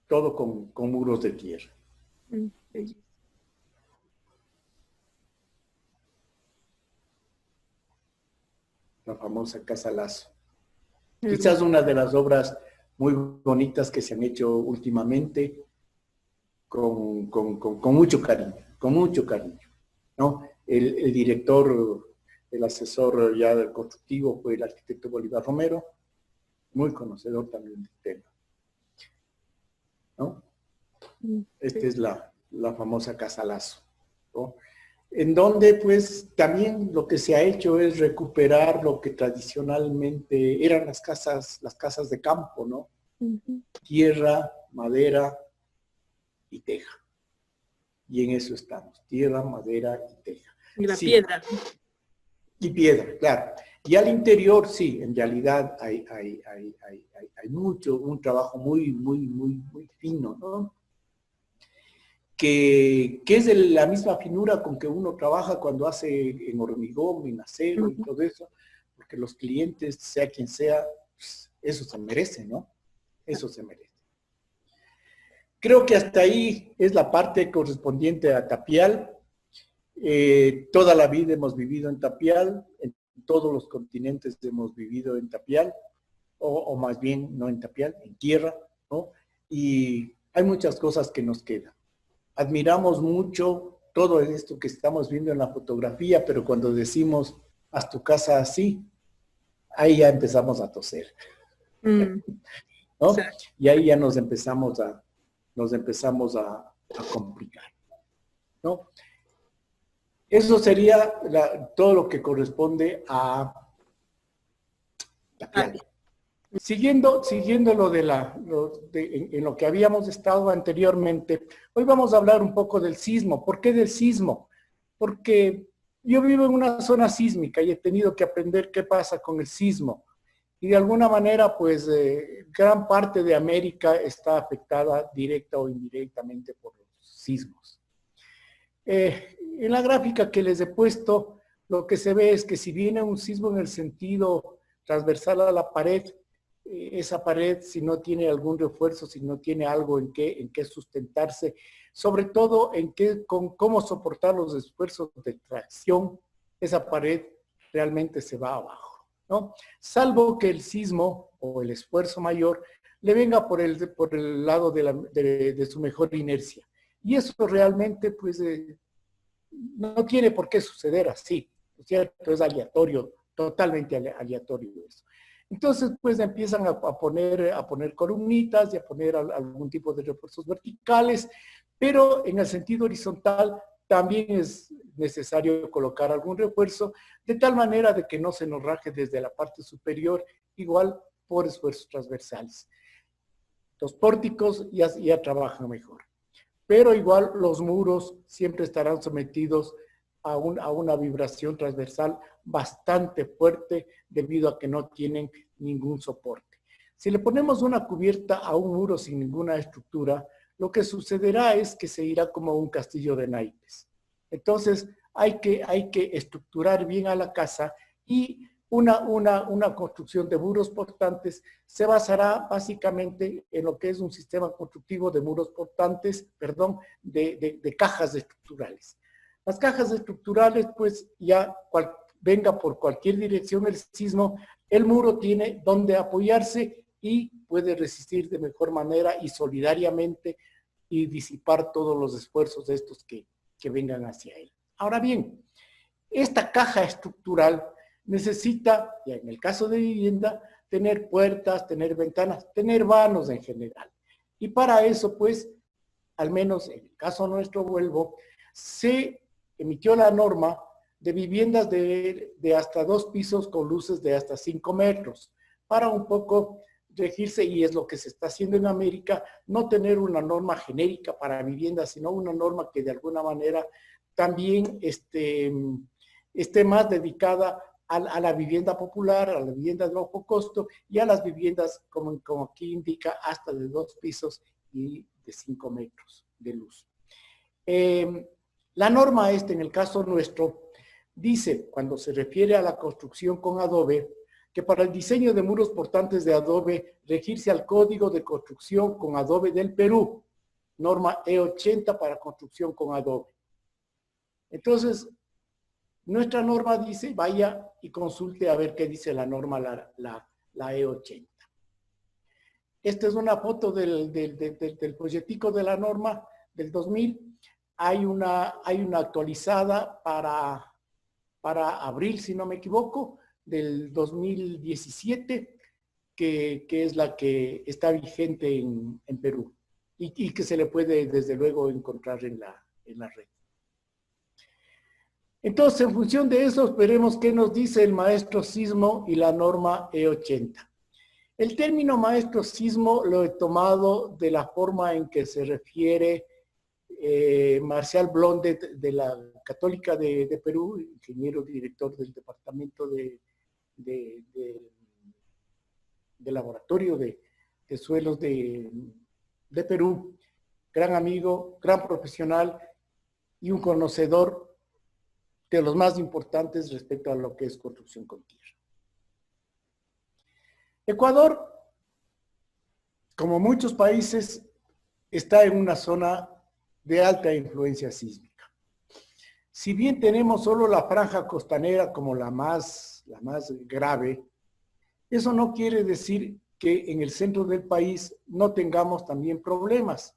todo con muros de tierra. La famosa Casa Lazo. Quizás una de las obras muy bonitas que se han hecho últimamente con mucho cariño, ¿no? El director, el asesor ya del constructivo fue el arquitecto Bolívar Romero, muy conocedor también del tema, ¿no? Esta es la famosa Casa Lazo, ¿no? En donde pues también lo que se ha hecho es recuperar lo que tradicionalmente eran las casas de campo, ¿no? Tierra, madera y teja. Y en eso estamos, tierra, madera y teja. Y la piedra. Y piedra, claro. Y al interior, sí, en realidad hay mucho, un trabajo muy fino, ¿no? Que es de la misma finura con que uno trabaja cuando hace en hormigón, en acero y todo eso, porque los clientes, sea quien sea, pues, eso se merece, ¿no? Eso se merece. Creo que hasta ahí es la parte correspondiente a Tapial. Toda la vida hemos vivido en Tapial, en todos los continentes hemos vivido en Tapial, o más bien no en Tapial, en tierra, ¿no? Y hay muchas cosas que nos quedan. Admiramos mucho todo esto que estamos viendo en la fotografía, pero cuando decimos, haz tu casa así, ahí ya empezamos a toser, ¿no? Y ahí ya nos empezamos a complicar, ¿no? Eso sería todo lo que corresponde a Tapial. Siguiendo lo en lo que habíamos estado anteriormente, hoy vamos a hablar un poco del sismo. ¿Por qué del sismo? Porque yo vivo en una zona sísmica y he tenido que aprender qué pasa con el sismo. Y de alguna manera, pues, gran parte de América está afectada directa o indirectamente por los sismos. En la gráfica que les he puesto, lo que se ve es que si viene un sismo en el sentido transversal a la pared, esa pared, si no tiene algún refuerzo, si no tiene algo en qué sustentarse, sobre todo con cómo soportar los esfuerzos de tracción, esa pared realmente se va abajo, ¿no? Salvo que el sismo o el esfuerzo mayor le venga por el lado de su mejor inercia. Y eso realmente, pues, no tiene por qué suceder así, ¿no es cierto? Es aleatorio, totalmente aleatorio eso. Entonces, pues empiezan a poner columnitas y a poner algún tipo de refuerzos verticales, pero en el sentido horizontal también es necesario colocar algún refuerzo, de tal manera de que no se nos raje desde la parte superior, igual por esfuerzos transversales. Los pórticos ya trabajan mejor, pero igual los muros siempre estarán sometidos a una vibración transversal bastante fuerte debido a que no tienen ningún soporte. Si le ponemos una cubierta a un muro sin ninguna estructura, lo que sucederá es que se irá como un castillo de naipes. Entonces hay que estructurar bien a la casa y una construcción de muros portantes se basará básicamente en lo que es un sistema constructivo de muros portantes, de cajas estructurales. Las cajas estructurales, pues ya venga por cualquier dirección el sismo, el muro tiene donde apoyarse y puede resistir de mejor manera y solidariamente y disipar todos los esfuerzos de estos que vengan hacia él. Ahora bien, esta caja estructural necesita, ya en el caso de vivienda, tener puertas, tener ventanas, tener vanos en general. Y para eso, pues, al menos en el caso nuestro, vuelvo, se emitió la norma de viviendas de hasta 2 pisos con luces de hasta 5 metros, para un poco regirse, y es lo que se está haciendo en América, no tener una norma genérica para viviendas, sino una norma que de alguna manera también esté más dedicada a la vivienda popular, a la vivienda de bajo costo y a las viviendas, como aquí indica, hasta de 2 pisos y de 5 metros de luz. La norma en el caso nuestro, dice, cuando se refiere a la construcción con adobe, que para el diseño de muros portantes de adobe, regirse al Código de Construcción con Adobe del Perú, norma E80 para construcción con adobe. Entonces, nuestra norma dice, vaya y consulte a ver qué dice la norma, la E80. Esta es una foto del proyectico de la norma del 2000. Hay una actualizada para abril, si no me equivoco, del 2017, que es la que está vigente en Perú y que se le puede, desde luego, encontrar en la red. Entonces, en función de eso, veremos qué nos dice el maestro sismo y la norma E80. El término maestro sismo lo he tomado de la forma en que se refiere Marcial Blondet de la Católica de Perú, ingeniero director del departamento de laboratorio de suelos de Perú, gran amigo, gran profesional y un conocedor de los más importantes respecto a lo que es construcción con tierra. Ecuador, como muchos países, está en una zona de alta influencia sísmica. Si bien tenemos solo la franja costanera como la más grave, eso no quiere decir que en el centro del país no tengamos también problemas.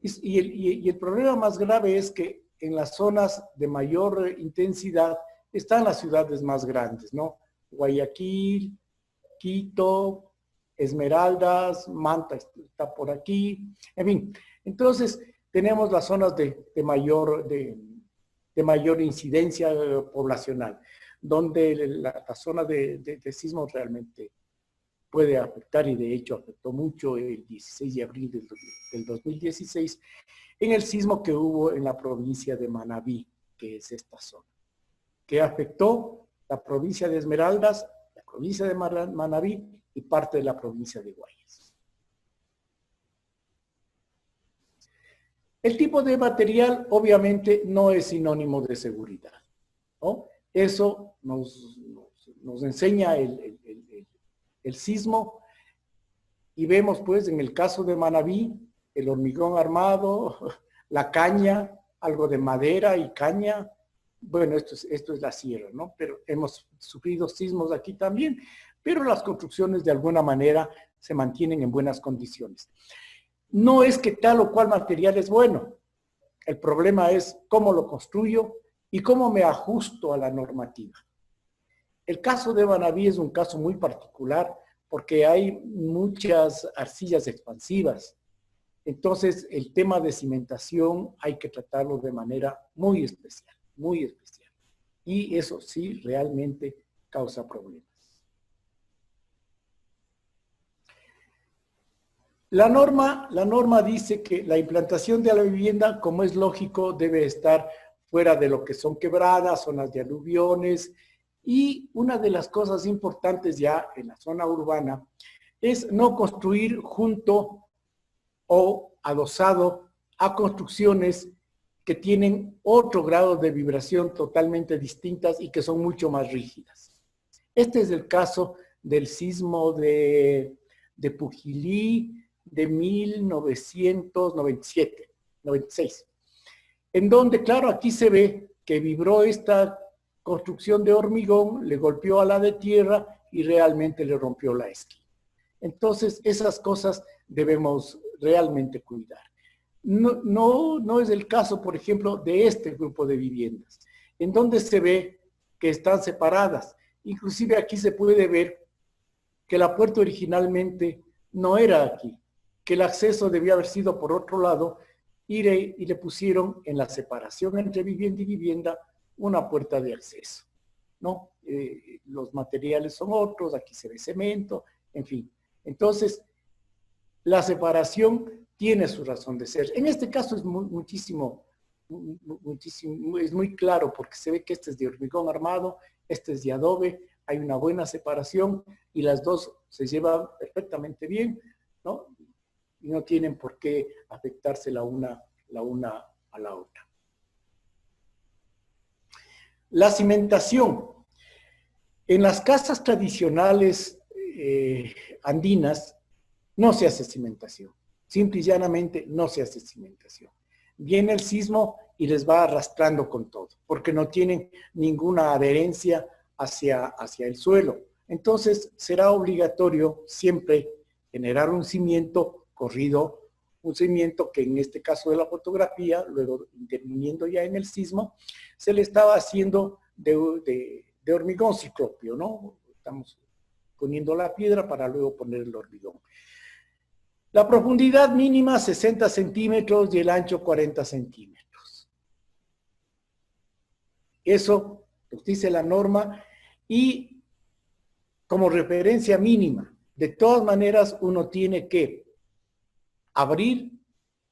Y el problema más grave es que en las zonas de mayor intensidad están las ciudades más grandes, ¿no? Guayaquil, Quito, Esmeraldas, Manta está por aquí, en fin. Entonces, tenemos las zonas de mayor incidencia poblacional, donde la zona de sismo realmente puede afectar, y de hecho afectó mucho el 16 de abril del 2016, en el sismo que hubo en la provincia de Manabí, que es esta zona, que afectó la provincia de Esmeraldas, la provincia de Manabí y parte de la provincia de Guayas. El tipo de material obviamente no es sinónimo de seguridad, ¿no? Eso nos enseña el sismo, y vemos pues en el caso de Manabí, el hormigón armado, la caña, algo de madera y caña. Bueno, esto es la sierra, ¿no? Pero hemos sufrido sismos aquí también, pero las construcciones de alguna manera se mantienen en buenas condiciones. No es que tal o cual material es bueno. El problema es cómo lo construyo y cómo me ajusto a la normativa. El caso de Manabí es un caso muy particular porque hay muchas arcillas expansivas. Entonces, el tema de cimentación hay que tratarlo de manera muy especial, muy especial. Y eso sí realmente causa problemas. La norma dice que la implantación de la vivienda, como es lógico, debe estar fuera de lo que son quebradas, zonas de aluviones, y una de las cosas importantes ya en la zona urbana es no construir junto o adosado a construcciones que tienen otro grado de vibración totalmente distintas y que son mucho más rígidas. Este es el caso del sismo de Pujilí de 1996, en donde, claro, aquí se ve que vibró esta construcción de hormigón, le golpeó a la de tierra y realmente le rompió la esquina. Entonces, esas cosas debemos realmente cuidar. No es el caso, por ejemplo, de este grupo de viviendas, en donde se ve que están separadas. Inclusive aquí se puede ver que la puerta originalmente no era aquí, que el acceso debía haber sido por otro lado y le pusieron en la separación entre vivienda y vivienda una puerta de acceso, ¿no? Los materiales son otros, aquí se ve cemento, en fin. Entonces, la separación tiene su razón de ser. En este caso es muchísimo, es muy claro porque se ve que este es de hormigón armado, este es de adobe, hay una buena separación y las dos se llevan perfectamente bien, ¿no? Y no tienen por qué afectarse la una a la otra. La cimentación. En las casas tradicionales andinas no se hace cimentación. Simple y llanamente no se hace cimentación. Viene el sismo y les va arrastrando con todo, porque no tienen ninguna adherencia hacia el suelo. Entonces será obligatorio siempre generar un cimiento corrido, un cimiento que en este caso de la fotografía, luego interviniendo ya en el sismo, se le estaba haciendo de hormigón ciclópeo, ¿no? Estamos poniendo la piedra para luego poner el hormigón. La profundidad mínima 60 centímetros y el ancho 40 centímetros. Eso nos dice la norma y como referencia mínima. De todas maneras, uno tiene que abrir,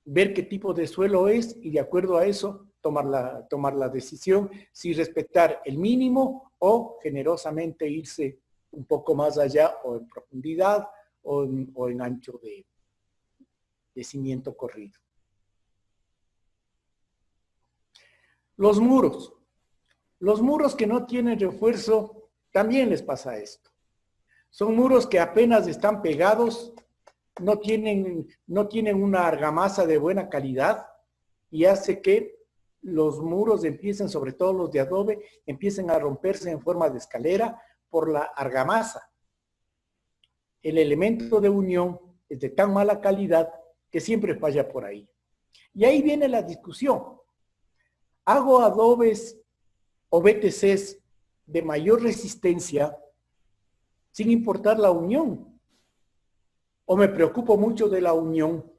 ver qué tipo de suelo es y de acuerdo a eso tomar la decisión si respetar el mínimo o generosamente irse un poco más allá o en profundidad o en ancho de cimiento corrido. Los muros. Los muros que no tienen refuerzo, también les pasa esto. Son muros que apenas están pegados, no tienen una argamasa de buena calidad y hace que los muros empiecen, sobre todo los de adobe, empiecen a romperse en forma de escalera por la argamasa. El elemento de unión es de tan mala calidad que siempre falla por ahí. Y ahí viene la discusión. ¿Hago adobes o BTCs de mayor resistencia sin importar la unión? ¿O me preocupo mucho de la unión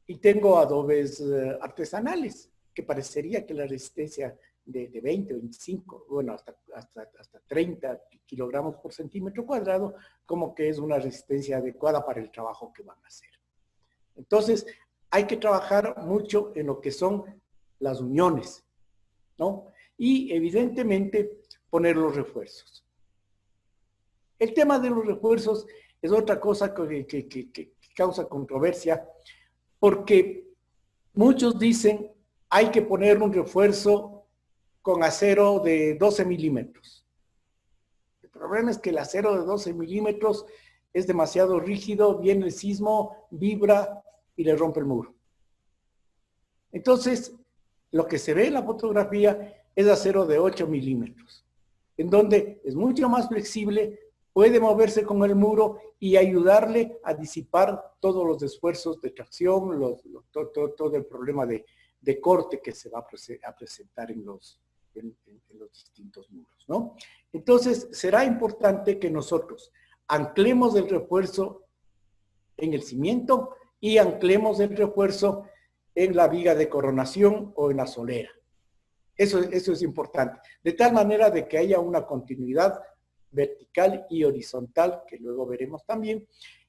y tengo adobes artesanales, que parecería que la resistencia de 20 o 25, bueno, hasta 30 kilogramos por centímetro cuadrado, como que es una resistencia adecuada para el trabajo que van a hacer? Entonces, hay que trabajar mucho en lo que son las uniones, ¿no? Y evidentemente poner los refuerzos. El tema de los refuerzos es otra cosa que causa controversia, porque muchos dicen hay que poner un refuerzo con acero de 12 milímetros. El problema es que el acero de 12 milímetros es demasiado rígido, viene el sismo, vibra y le rompe el muro. Entonces, lo que se ve en la fotografía es acero de 8 milímetros, en donde es mucho más flexible, puede moverse con el muro y ayudarle a disipar todos los esfuerzos de tracción, todo el problema de corte que se va a presentar en los distintos muros, ¿no? Entonces, será importante que nosotros anclemos el refuerzo en el cimiento y anclemos el refuerzo en la viga de coronación o en la solera. Eso es importante. De tal manera de que haya una continuidad vertical y horizontal, que luego veremos también,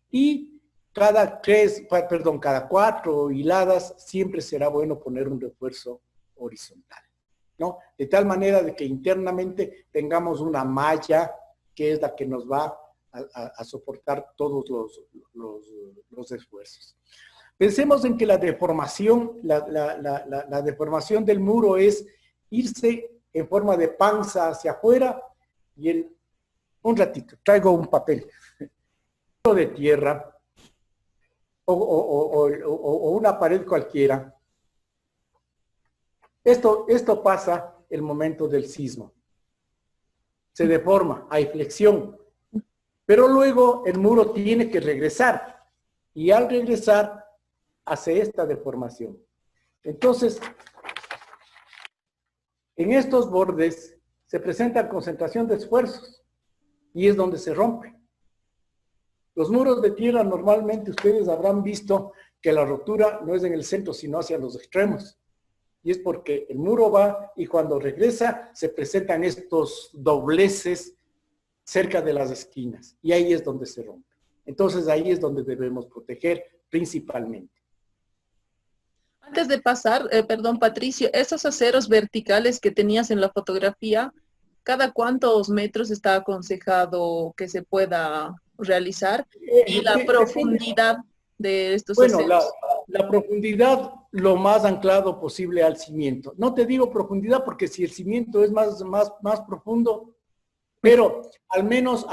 y cada 4 hiladas siempre será bueno poner un refuerzo horizontal, ¿no? De tal manera de que internamente tengamos una malla que es la que nos va a soportar todos los esfuerzos. Pensemos en que la deformación, la deformación del muro es irse en forma de panza hacia afuera y un ratito, traigo un papel de tierra o una pared cualquiera. Esto pasa el momento del sismo. se deforma, hay flexión. Pero luego el muro tiene que regresar y al regresar hace esta deformación. Entonces, en estos bordes se presenta concentración de esfuerzos y es donde se rompe. Los muros de tierra normalmente ustedes habrán visto que la rotura no es en el centro sino hacia los extremos. Y es porque el muro va y cuando regresa se presentan estos dobleces cerca de las esquinas y ahí es donde se rompe. Entonces ahí es donde debemos proteger principalmente. Antes de pasar, perdón Patricio, esos aceros verticales que tenías en la fotografía, ¿cada cuántos metros está aconsejado que se pueda realizar? Y la profundidad de estos bueno, aceros. la profundidad lo más anclado posible al cimiento. No te digo profundidad porque si el cimiento es más profundo, pero al menos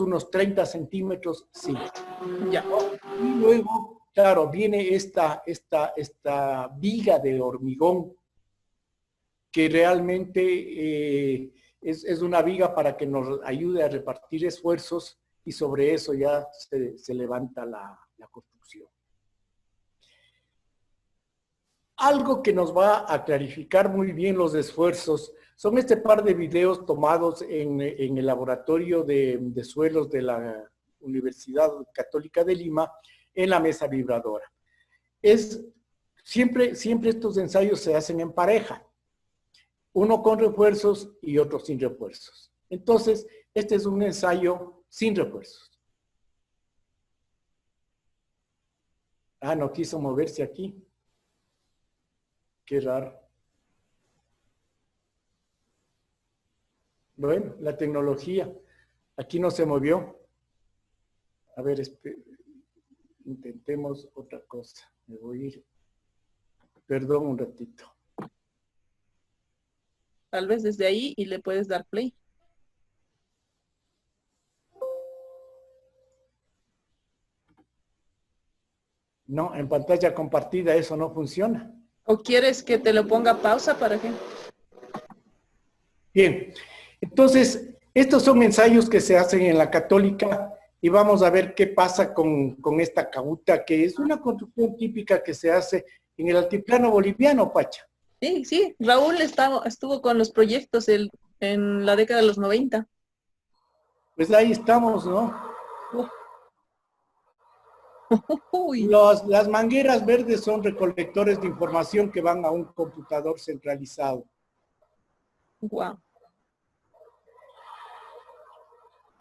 unos 30 centímetros, sí. Ya. Y luego, claro, viene esta viga de hormigón que realmente es una viga para que nos ayude a repartir esfuerzos y sobre eso ya se levanta la construcción. Algo que nos va a clarificar muy bien los esfuerzos son este par de videos tomados en el laboratorio de suelos de la Universidad Católica de Lima en la mesa vibradora. Siempre estos ensayos se hacen en pareja, uno con refuerzos y otro sin refuerzos. Entonces, este es un ensayo sin refuerzos. Ah, no quiso moverse aquí. Qué raro. Bueno, la tecnología. Aquí no se movió. A ver, intentemos otra cosa. Me voy a ir. Perdón un ratito. Tal vez desde ahí y le puedes dar play. No, en pantalla compartida eso no funciona. ¿O quieres que te lo ponga pausa para que? Bien, entonces, estos son ensayos que se hacen en la Católica y vamos a ver qué pasa con esta cauta, que es una construcción típica que se hace en el altiplano boliviano, Pacha. Sí, sí, Raúl estuvo con los proyectos en la década de los 90. Pues ahí estamos, ¿no? Uy. Las mangueras verdes son recolectores de información que van a un computador centralizado. Wow.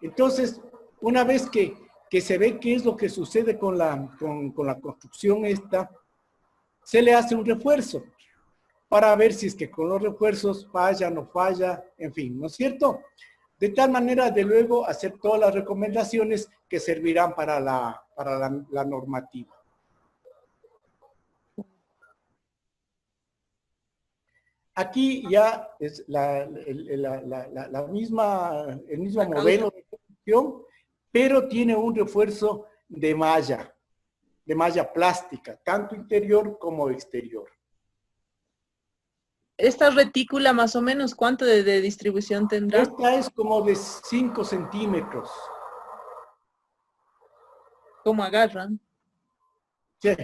Entonces, una vez que se ve qué es lo que sucede con la construcción esta, se le hace un refuerzo para ver si es que con los refuerzos falla, no falla, en fin, ¿no es cierto? De tal manera de luego hacer todas las recomendaciones que servirán para la normativa. Aquí ya es el mismo modelo de construcción, pero tiene un refuerzo de malla plástica, tanto interior como exterior. Esta retícula más o menos, ¿cuánto de distribución tendrá? Esta es como de 5 centímetros. ¿Cómo agarran? Sí.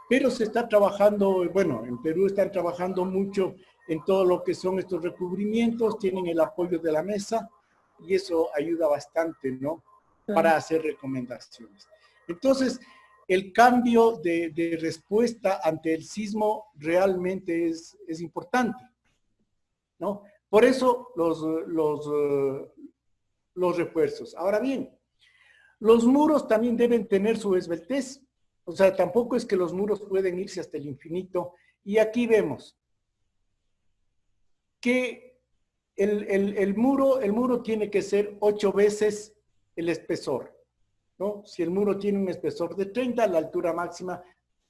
Pero se está trabajando, bueno, en Perú están trabajando mucho en todo lo que son estos recubrimientos, tienen el apoyo de la mesa y eso ayuda bastante, ¿no? Para hacer recomendaciones. Entonces, el cambio de respuesta ante el sismo realmente es importante, ¿no? Por eso los refuerzos. Ahora bien, los muros también deben tener su esbeltez. O sea, tampoco es que los muros pueden irse hasta el infinito. Y aquí vemos que el muro tiene que ser 8 veces el espesor, ¿no? Si el muro tiene un espesor de 30, la altura máxima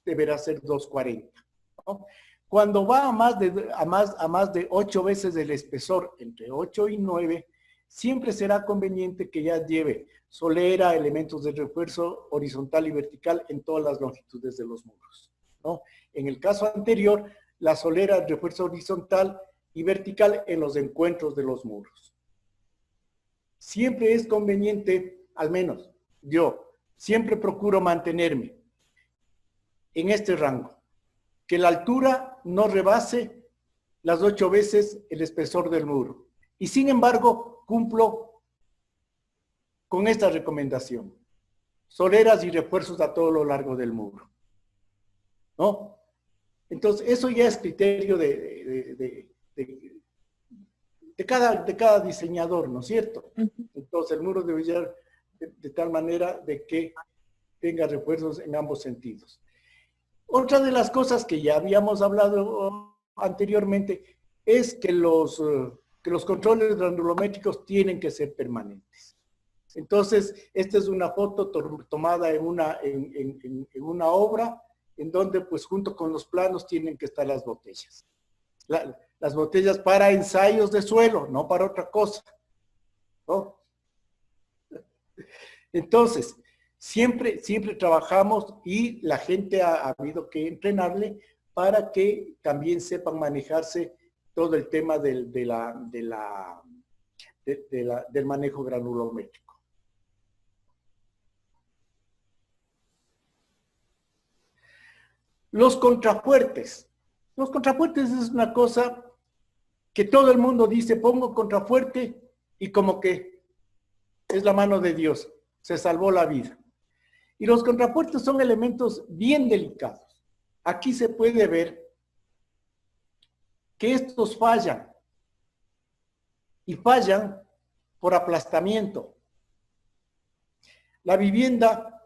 deberá ser 240, ¿no? Cuando va a más de 8 veces el espesor, entre 8 y 9, siempre será conveniente que ya lleve solera, elementos de refuerzo horizontal y vertical en todas las longitudes de los muros. ¿no? En el caso anterior, la solera de refuerzo horizontal y vertical en los encuentros de los muros. Siempre es conveniente, al menos yo, siempre procuro mantenerme en este rango, que la altura no rebase las 8 veces el espesor del muro. Y sin embargo, cumplo con esta recomendación: soleras y refuerzos a todo lo largo del muro, ¿no? Entonces, eso ya es criterio de cada diseñador, ¿no es cierto? Entonces, el muro debe ser de tal manera de que tenga refuerzos en ambos sentidos. Otra de las cosas que ya habíamos hablado anteriormente es que los controles granulométricos tienen que ser permanentes. Entonces, esta es una foto tomada en una obra en donde, pues, junto con los planos tienen que estar las botellas. Las botellas para ensayos de suelo, no para otra cosa, ¿no? Entonces, siempre trabajamos, y la gente ha habido que entrenarle para que también sepan manejarse todo el tema del manejo granulométrico. Los contrafuertes. Los contrafuertes es una cosa que todo el mundo dice: pongo contrafuerte, y como que es la mano de Dios, se salvó la vida. Y los contrafuertes son elementos bien delicados. Aquí se puede ver que estos fallan, y fallan por aplastamiento. La vivienda,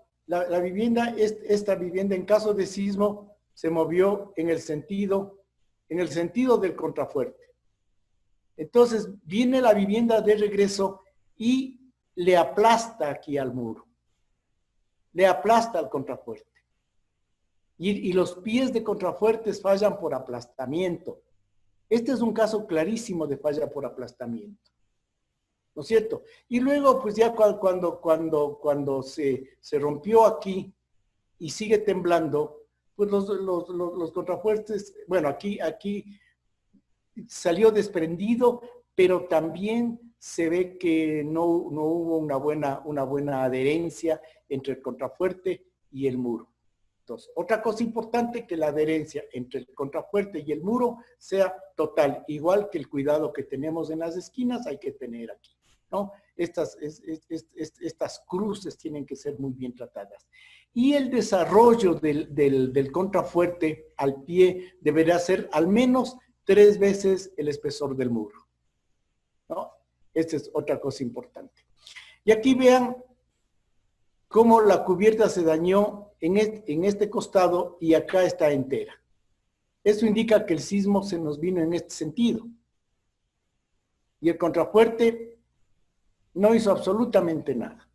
esta vivienda en caso de sismo se movió en el sentido del contrafuerte. Entonces viene la vivienda de regreso y le aplasta aquí al muro, le aplasta al contrafuerte. Y los pies de contrafuertes fallan por aplastamiento. Este es un caso clarísimo de falla por aplastamiento, ¿no es cierto? Y luego, pues ya cuando se rompió aquí y sigue temblando, pues los contrafuertes, bueno, aquí salió desprendido, pero también se ve que no hubo una buena adherencia entre el contrafuerte y el muro. Entonces, otra cosa importante, que la adherencia entre el contrafuerte y el muro sea total, igual que el cuidado que tenemos en las esquinas hay que tener aquí, ¿no? Estas cruces tienen que ser muy bien tratadas. Y el desarrollo del contrafuerte al pie deberá ser al menos 3 veces el espesor del muro, ¿no? Esta es otra cosa importante. Y aquí vean cómo la cubierta se dañó en este costado, y acá está entera. Eso indica que el sismo se nos vino en este sentido. Y el contrafuerte no hizo absolutamente nada.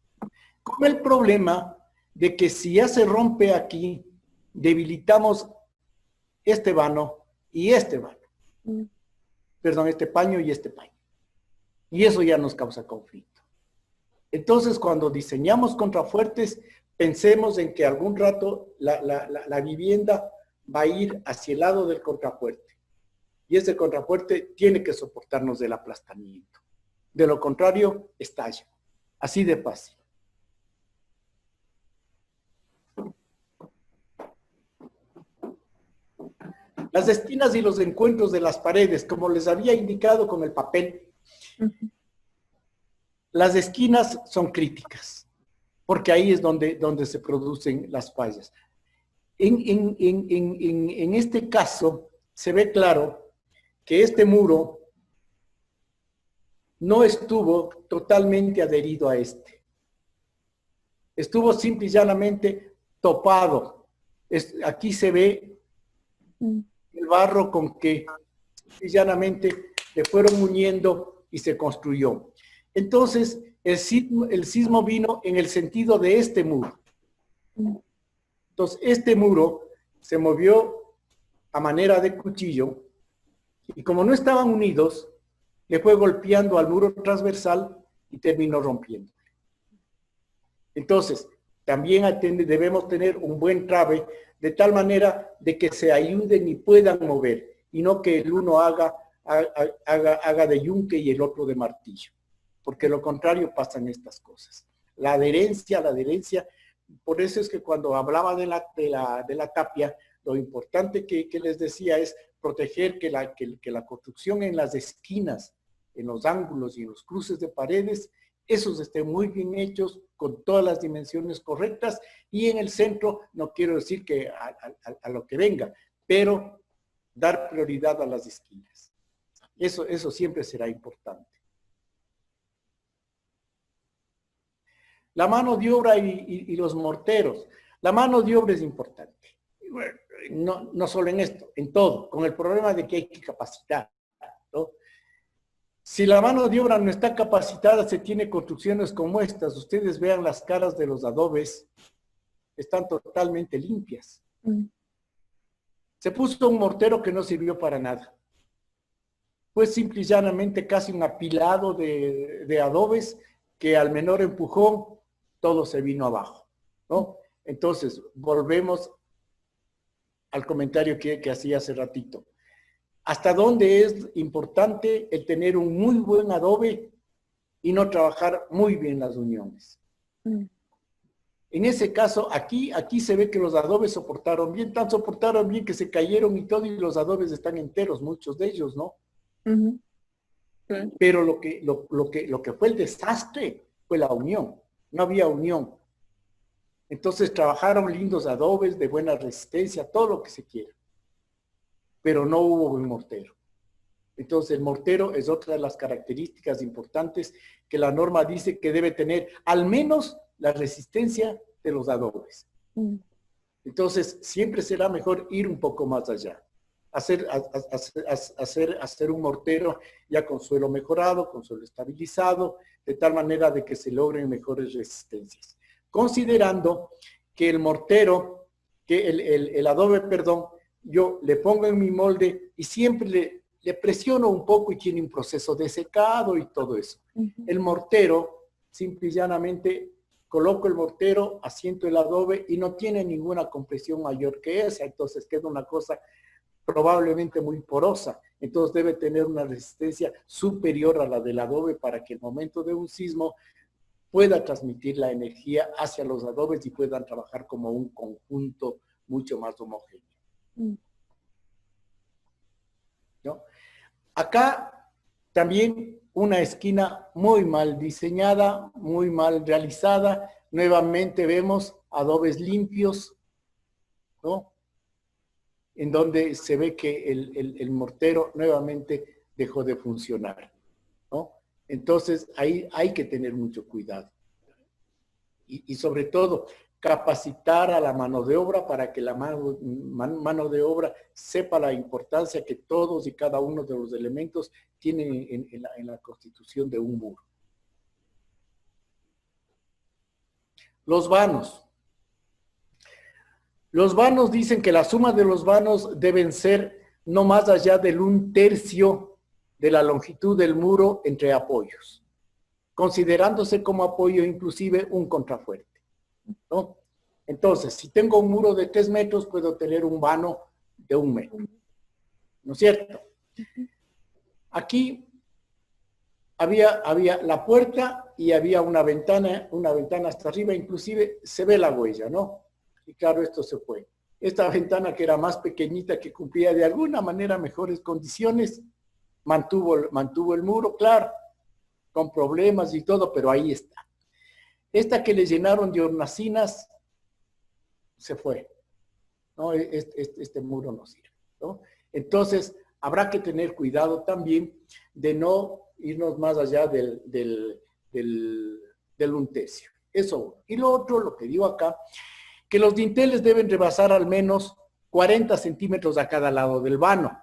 Con el problema de que si ya se rompe aquí, debilitamos este vano y este vano. Perdón, este paño y este paño. Y eso ya nos causa conflicto. Entonces, cuando diseñamos contrafuertes, pensemos en que algún rato la vivienda va a ir hacia el lado del contrafuerte. Y ese contrafuerte tiene que soportarnos del aplastamiento. De lo contrario, estalla. Así de fácil. Las esquinas y los encuentros de las paredes, como les había indicado con el papel, las esquinas son críticas, porque ahí es donde se producen las fallas. En este caso, se ve claro que este muro no estuvo totalmente adherido a este. Estuvo simple y llanamente topado. Aquí se ve el barro con que simple y llanamente le fueron uniendo y se construyó. Entonces, el sismo vino en el sentido de este muro. Entonces, este muro se movió a manera de cuchillo, y como no estaban unidos, le fue golpeando al muro transversal y terminó rompiendo. Entonces, también debemos tener un buen trabe de tal manera de que se ayuden y puedan mover, y no que el uno haga de yunque y el otro de martillo, porque lo contrario pasan estas cosas. La adherencia, por eso es que cuando hablaba de la tapia, lo importante que les decía es proteger que la construcción en las esquinas, en los ángulos y en los cruces de paredes, esos estén muy bien hechos, con todas las dimensiones correctas, y en el centro, no quiero decir que a lo que venga, pero dar prioridad a las esquinas. Eso siempre será importante. La mano de obra y los morteros. La mano de obra es importante. Bueno, no solo en esto, en todo, con el problema de que hay que capacitar, ¿no? Si la mano de obra no está capacitada, se tiene construcciones como estas. Ustedes vean las caras de los adobes, están totalmente limpias. Se puso un mortero que no sirvió para nada. Pues simple y llanamente casi un apilado de adobes que al menor empujón todo se vino abajo, ¿no? Entonces, volvemos al comentario que hacía hace ratito. ¿Hasta dónde es importante el tener un muy buen adobe y no trabajar muy bien las uniones? En ese caso, aquí se ve que los adobes soportaron bien, tan soportaron bien que se cayeron y todo, y los adobes están enteros, muchos de ellos, ¿no? Pero lo que fue el desastre fue la unión. No había unión. Entonces trabajaron lindos adobes, de buena resistencia, todo lo que se quiera. Pero no hubo un mortero. Entonces el mortero es otra de las características importantes que la norma dice que debe tener, al menos la resistencia de los adobes. Entonces siempre será mejor ir un poco más allá. Hacer un mortero ya con suelo mejorado, con suelo estabilizado, de tal manera de que se logren mejores resistencias. Considerando que el mortero, que el adobe, perdón, yo le pongo en mi molde y siempre le presiono un poco y tiene un proceso de secado y todo eso. El mortero, simple y llanamente, coloco el mortero, asiento el adobe y no tiene ninguna compresión mayor que esa, entonces queda una cosa probablemente muy porosa, entonces debe tener una resistencia superior a la del adobe para que el momento de un sismo pueda transmitir la energía hacia los adobes y puedan trabajar como un conjunto mucho más homogéneo. ¿No? Acá también una esquina muy mal diseñada, muy mal realizada. Nuevamente vemos adobes limpios, ¿no? En donde se ve que el mortero nuevamente dejó de funcionar, ¿no? Entonces ahí hay que tener mucho cuidado. Y sobre todo, capacitar a la mano de obra para que la mano de obra sepa la importancia que todos y cada uno de los elementos tienen en la constitución de un muro. Los vanos. Los vanos dicen que la suma de los vanos deben ser no más allá del 1/3 de la longitud del muro entre apoyos, considerándose como apoyo inclusive un contrafuerte, ¿no? Entonces, si tengo un muro de 3 metros, puedo tener un vano de 1 metro, ¿no es cierto? Aquí había la puerta y había una ventana hasta arriba, inclusive se ve la huella, ¿no? Y claro, esto se fue. Esta ventana, que era más pequeñita, que cumplía de alguna manera mejores condiciones, mantuvo el muro, claro, con problemas y todo, pero ahí está. Esta que le llenaron de hornacinas, se fue, ¿no? Este muro no sirve, ¿no? Entonces, habrá que tener cuidado también de no irnos más allá del 1/3. Eso. Y lo otro, lo que digo acá, que los dinteles deben rebasar al menos 40 centímetros a cada lado del vano.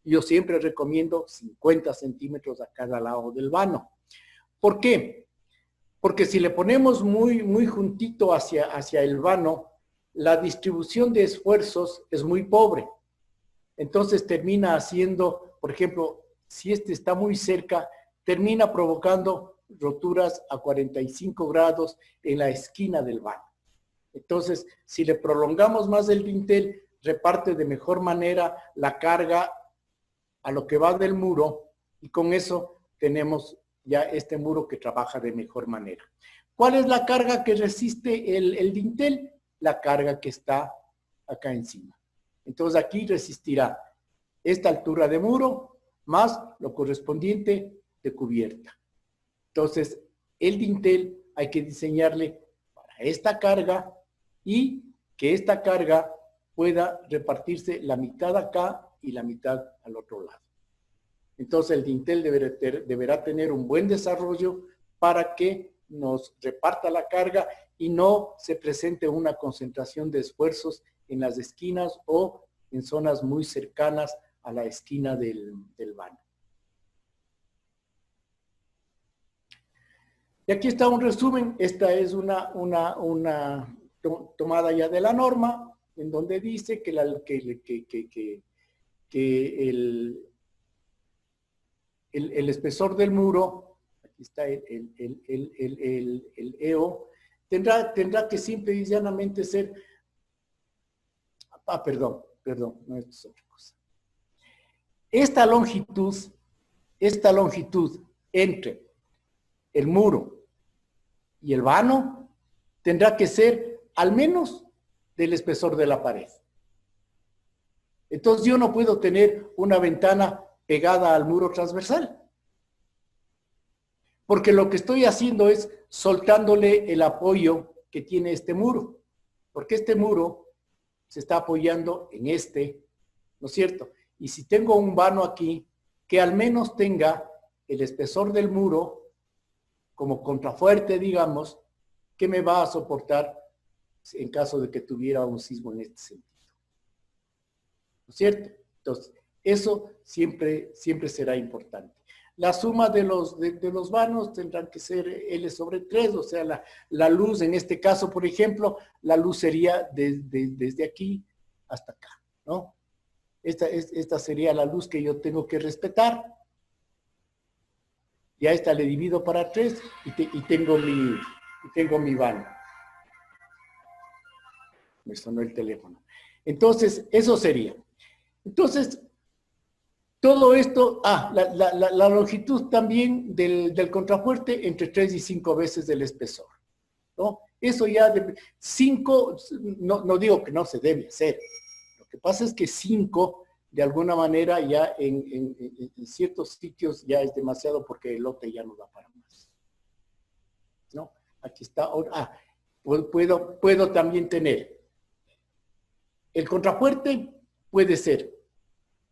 Yo siempre recomiendo 50 centímetros a cada lado del vano. ¿Por qué? Porque si le ponemos muy juntito hacia el vano, la distribución de esfuerzos es muy pobre. Entonces termina haciendo, por ejemplo, si este está muy cerca, termina provocando roturas a 45 grados en la esquina del vano. Entonces, si le prolongamos más el dintel, reparte de mejor manera la carga a lo que va del muro y con eso tenemos ya este muro que trabaja de mejor manera. ¿Cuál es la carga que resiste el dintel? La carga que está acá encima. Entonces aquí resistirá esta altura de muro más lo correspondiente de cubierta. Entonces, el dintel hay que diseñarle para esta carga y que esta carga pueda repartirse la mitad acá y la mitad al otro lado. Entonces, el dintel deberá tener un buen desarrollo para que nos reparta la carga y no se presente una concentración de esfuerzos en las esquinas o en zonas muy cercanas a la esquina del vano. Y aquí está un resumen. Esta es una tomada ya de la norma, en donde dice que el espesor del muro, aquí está el EO, tendrá que simple y llanamente ser, perdón, no, esto es otra cosa. Esta longitud entre el muro y el vano tendrá que ser al menos del espesor de la pared. Entonces yo no puedo tener una ventana pegada al muro transversal, porque lo que estoy haciendo es soltándole el apoyo que tiene este muro, porque este muro se está apoyando en este, ¿no es cierto? Y si tengo un vano aquí, que al menos tenga el espesor del muro como contrafuerte, digamos, que me va a soportar en caso de que tuviera un sismo en este sentido. ¿No es cierto? Entonces, eso siempre será importante. La suma de los vanos tendrán que ser L/3, o sea, la luz, en este caso, por ejemplo, la luz sería desde aquí hasta acá, ¿no? Esta sería la luz que yo tengo que respetar. Y a esta le divido para 3 y tengo mi vano. Me sonó el teléfono. Entonces, eso sería. Entonces, todo esto, la longitud también del contrafuerte entre 3 y 5 veces del espesor, ¿no? Eso ya, 5, no digo que no se debe hacer. Lo que pasa es que 5, de alguna manera, ya en ciertos sitios ya es demasiado porque el lote ya no da para más, ¿no? Aquí está, puedo también tener el contrafuerte, puede ser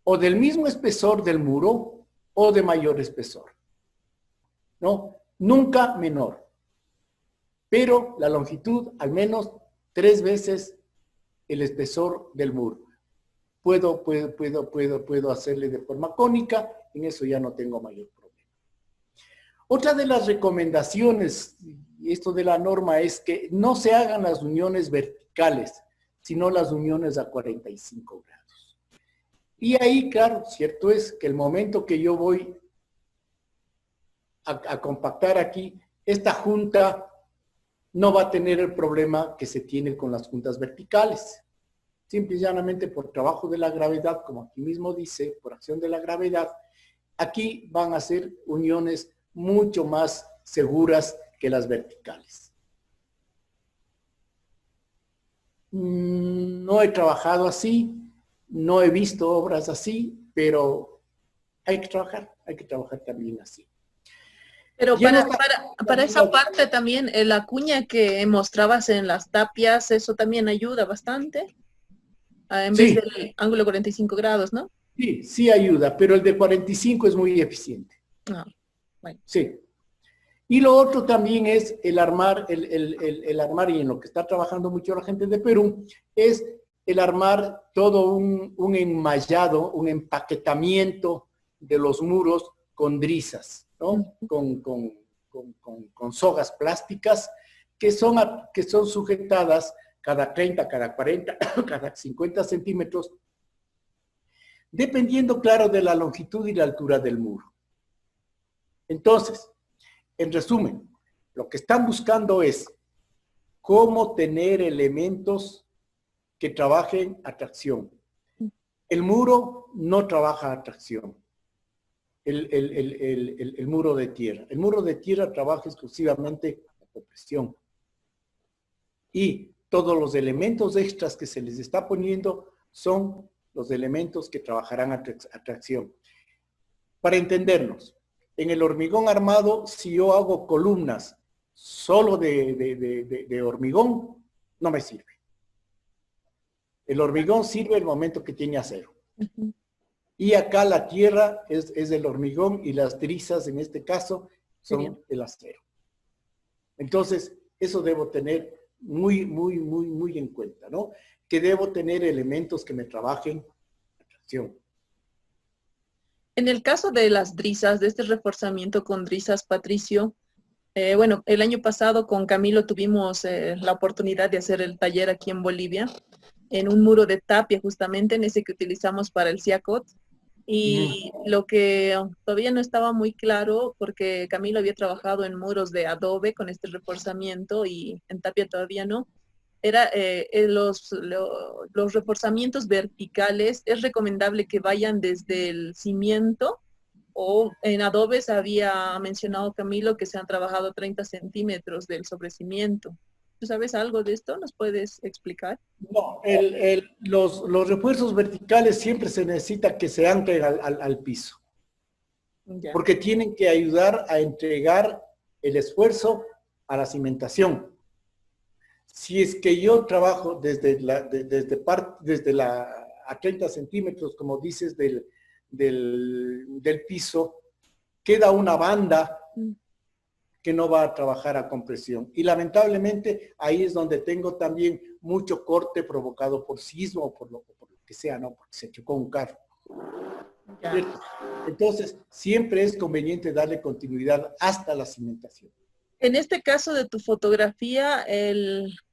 o del mismo espesor del muro o de mayor espesor, ¿no? Nunca menor. Pero la longitud al menos 3 veces el espesor del muro. Puedo hacerle de forma cónica, en eso ya no tengo mayor problema. Otra de las recomendaciones, y esto de la norma, es que no se hagan las uniones verticales, sino las uniones a 45 grados. Y ahí, claro, cierto es que el momento que yo voy a compactar aquí, esta junta no va a tener el problema que se tiene con las juntas verticales. Simple y llanamente por trabajo de la gravedad, como aquí mismo dice, por acción de la gravedad, aquí van a ser uniones mucho más seguras que las verticales. No he trabajado así, no he visto obras así, pero hay que trabajar también así. Pero para esa parte también, la cuña que mostrabas en las tapias, eso también ayuda bastante, en vez del ángulo 45 grados, ¿no? Sí ayuda, pero el de 45 es muy eficiente. Bueno. Sí. Y lo otro también es el armar, el armar, y en lo que está trabajando mucho la gente de Perú, es el armar todo un enmallado, un empaquetamiento de los muros con drisas, ¿no? Con sogas plásticas que son sujetadas cada 30, cada 40, cada 50 centímetros, dependiendo, claro, de la longitud y la altura del muro. Entonces, en resumen, lo que están buscando es cómo tener elementos que trabajen a tracción. El muro no trabaja a tracción. El muro de tierra. El muro de tierra trabaja exclusivamente a compresión. Y todos los elementos extras que se les está poniendo son los elementos que trabajarán a tracción. Para entendernos, en el hormigón armado, si yo hago columnas solo de hormigón, no me sirve. El hormigón sirve el momento que tiene acero. Y acá la tierra es el hormigón y las trizas, en este caso, son el acero. Entonces, eso debo tener muy en cuenta, ¿no? Que debo tener elementos que me trabajen a tracción. En el caso de las drisas, de este reforzamiento con drisas, Patricio, bueno, el año pasado con Camilo tuvimos la oportunidad de hacer el taller aquí en Bolivia, en un muro de tapia, justamente en ese que utilizamos para el CIACOT. Y lo que todavía no estaba muy claro, porque Camilo había trabajado en muros de adobe con este reforzamiento y en tapia todavía no, era los reforzamientos verticales. Es recomendable que vayan desde el cimiento, o en adobes había mencionado Camilo que se han trabajado 30 centímetros del sobrecimiento. ¿Tú sabes algo de esto? ¿Nos puedes explicar? No, los refuerzos verticales siempre se necesita que se anclen al piso. Ya. Porque tienen que ayudar a entregar el esfuerzo a la cimentación. Si es que yo trabajo desde a 30 centímetros, como dices, del piso, queda una banda que no va a trabajar a compresión. Y lamentablemente ahí es donde tengo también mucho corte provocado por sismo o por lo que sea, ¿no? Porque se chocó un carro. ¿Cierto? Entonces, siempre es conveniente darle continuidad hasta la cimentación. En este caso de tu fotografía,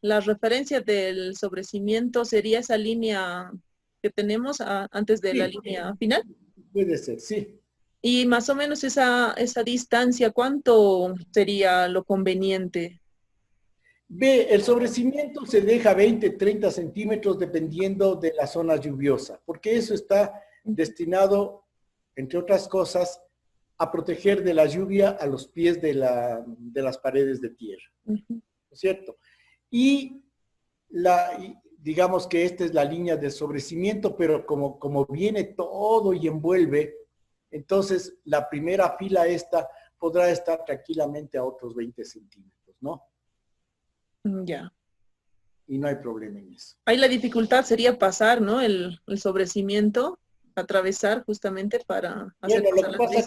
la referencia del sobrecimiento sería esa línea que tenemos antes de la línea final. Puede ser, sí. Y más o menos esa distancia, ¿cuánto sería lo conveniente? El sobrecimiento se deja 20, 30 centímetros dependiendo de la zona lluviosa, porque eso está destinado, entre otras cosas, a proteger de la lluvia a los pies de las paredes de tierra, ¿no es cierto? Y digamos que esta es la línea de sobrecimiento, pero como viene todo y envuelve, entonces la primera fila esta podrá estar tranquilamente a otros 20 centímetros, ¿no? Ya. Y no hay problema en eso. Ahí la dificultad sería pasar, ¿no? El sobrecimiento, atravesar justamente para hacer. Bueno, lo que pasa es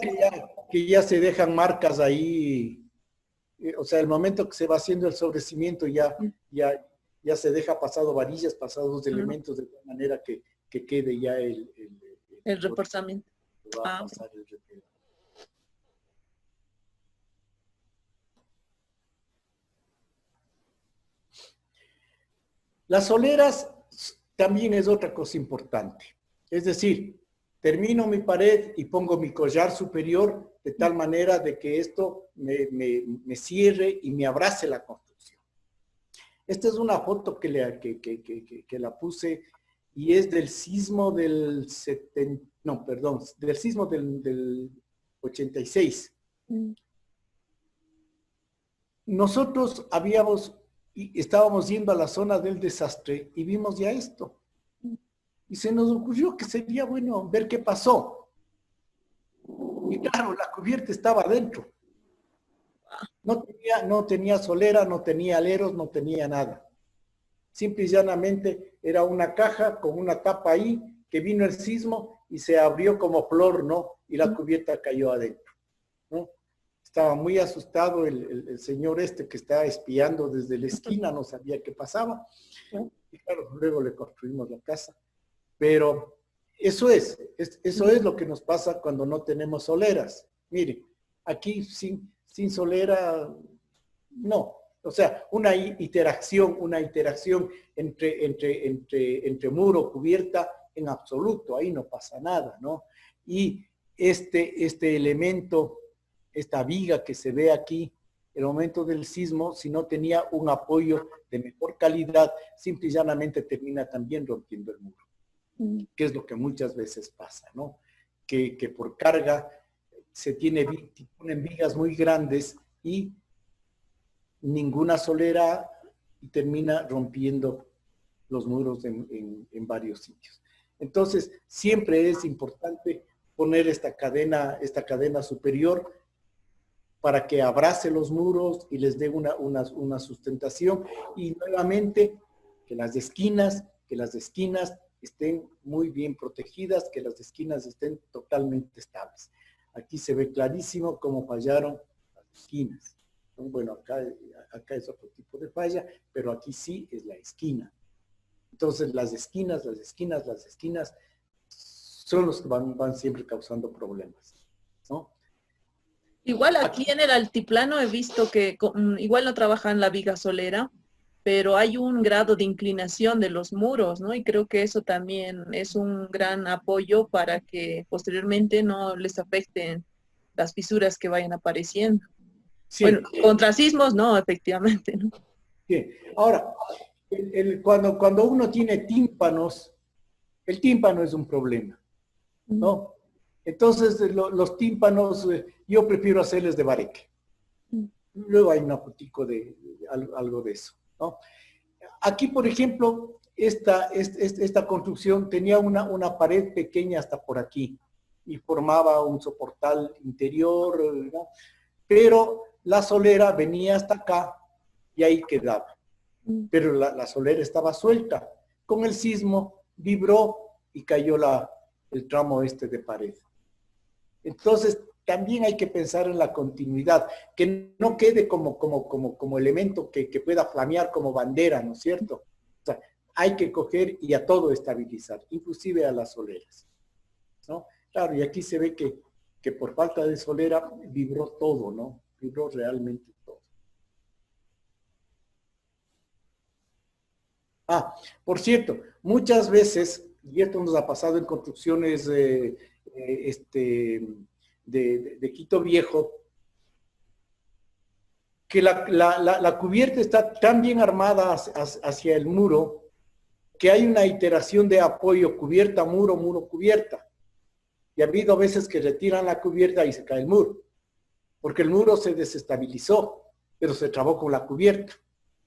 que ya se dejan marcas ahí, o sea, el momento que se va haciendo el sobrecimiento ya se deja pasado varillas, pasados elementos, de tal manera que quede ya el reforzamiento. Va a pasar el repello. Las soleras también es otra cosa importante. Es decir, termino mi pared y pongo mi collar superior de tal manera de que esto me cierre y me abrace la construcción. Esta es una foto que la puse y es del sismo del sismo del 86. Nosotros estábamos yendo a la zona del desastre y vimos ya esto. Y se nos ocurrió que sería bueno ver qué pasó. Y claro, la cubierta estaba adentro. No tenía solera, no tenía aleros, no tenía nada. Simple y llanamente era una caja con una tapa ahí, que vino el sismo y se abrió como flor, ¿no? Y la cubierta cayó adentro, ¿no? Estaba muy asustado el señor que está espiando desde la esquina, no sabía qué pasaba. Y claro, luego le construimos la casa. Pero eso es lo que nos pasa cuando no tenemos soleras. Mire, aquí sin solera, no. O sea, una interacción entre muro, cubierta, en absoluto, ahí no pasa nada, ¿no? Y este elemento, esta viga que se ve aquí, el momento del sismo, si no tenía un apoyo de mejor calidad, simple y llanamente termina también rompiendo el muro, que es lo que muchas veces pasa, ¿no? Que por carga ponen vigas muy grandes y ninguna solera y termina rompiendo los muros en varios sitios. Entonces, siempre es importante poner esta cadena superior para que abrace los muros y les dé una sustentación. Y nuevamente, que las esquinas estén muy bien protegidas, que las esquinas estén totalmente estables. Aquí se ve clarísimo cómo fallaron las esquinas. Bueno, acá es otro tipo de falla, pero aquí sí es la esquina. Entonces, las esquinas son los que van siempre causando problemas, ¿no? Igual aquí en el altiplano he visto que igual no trabajan la viga solera, pero hay un grado de inclinación de los muros, ¿no? Y creo que eso también es un gran apoyo para que posteriormente no les afecten las fisuras que vayan apareciendo. Sí. Bueno, contra sismos no, efectivamente, ¿no? Sí. Ahora, cuando uno tiene tímpanos, el tímpano es un problema, ¿no? Entonces, los tímpanos, yo prefiero hacerles de bareque. Luego hay una fotico de algo de eso, ¿no? Aquí, por ejemplo, esta construcción tenía una pared pequeña hasta por aquí y formaba un soportal interior, ¿no? Pero la solera venía hasta acá y ahí quedaba. Pero la solera estaba suelta. Con el sismo vibró y cayó el tramo de pared. Entonces, también hay que pensar en la continuidad, que no quede como elemento que pueda flamear como bandera, ¿no es cierto? O sea, hay que coger y a todo estabilizar, inclusive a las soleras, ¿no? Claro, y aquí se ve que por falta de solera vibró todo, ¿no? Vibró realmente todo. Ah, por cierto, muchas veces, y esto nos ha pasado en construcciones de Quito Viejo, que la cubierta está tan bien armada hacia el muro que hay una iteración de apoyo cubierta, muro, muro, cubierta. Y ha habido veces que retiran la cubierta y se cae el muro, porque el muro se desestabilizó, pero se trabó con la cubierta.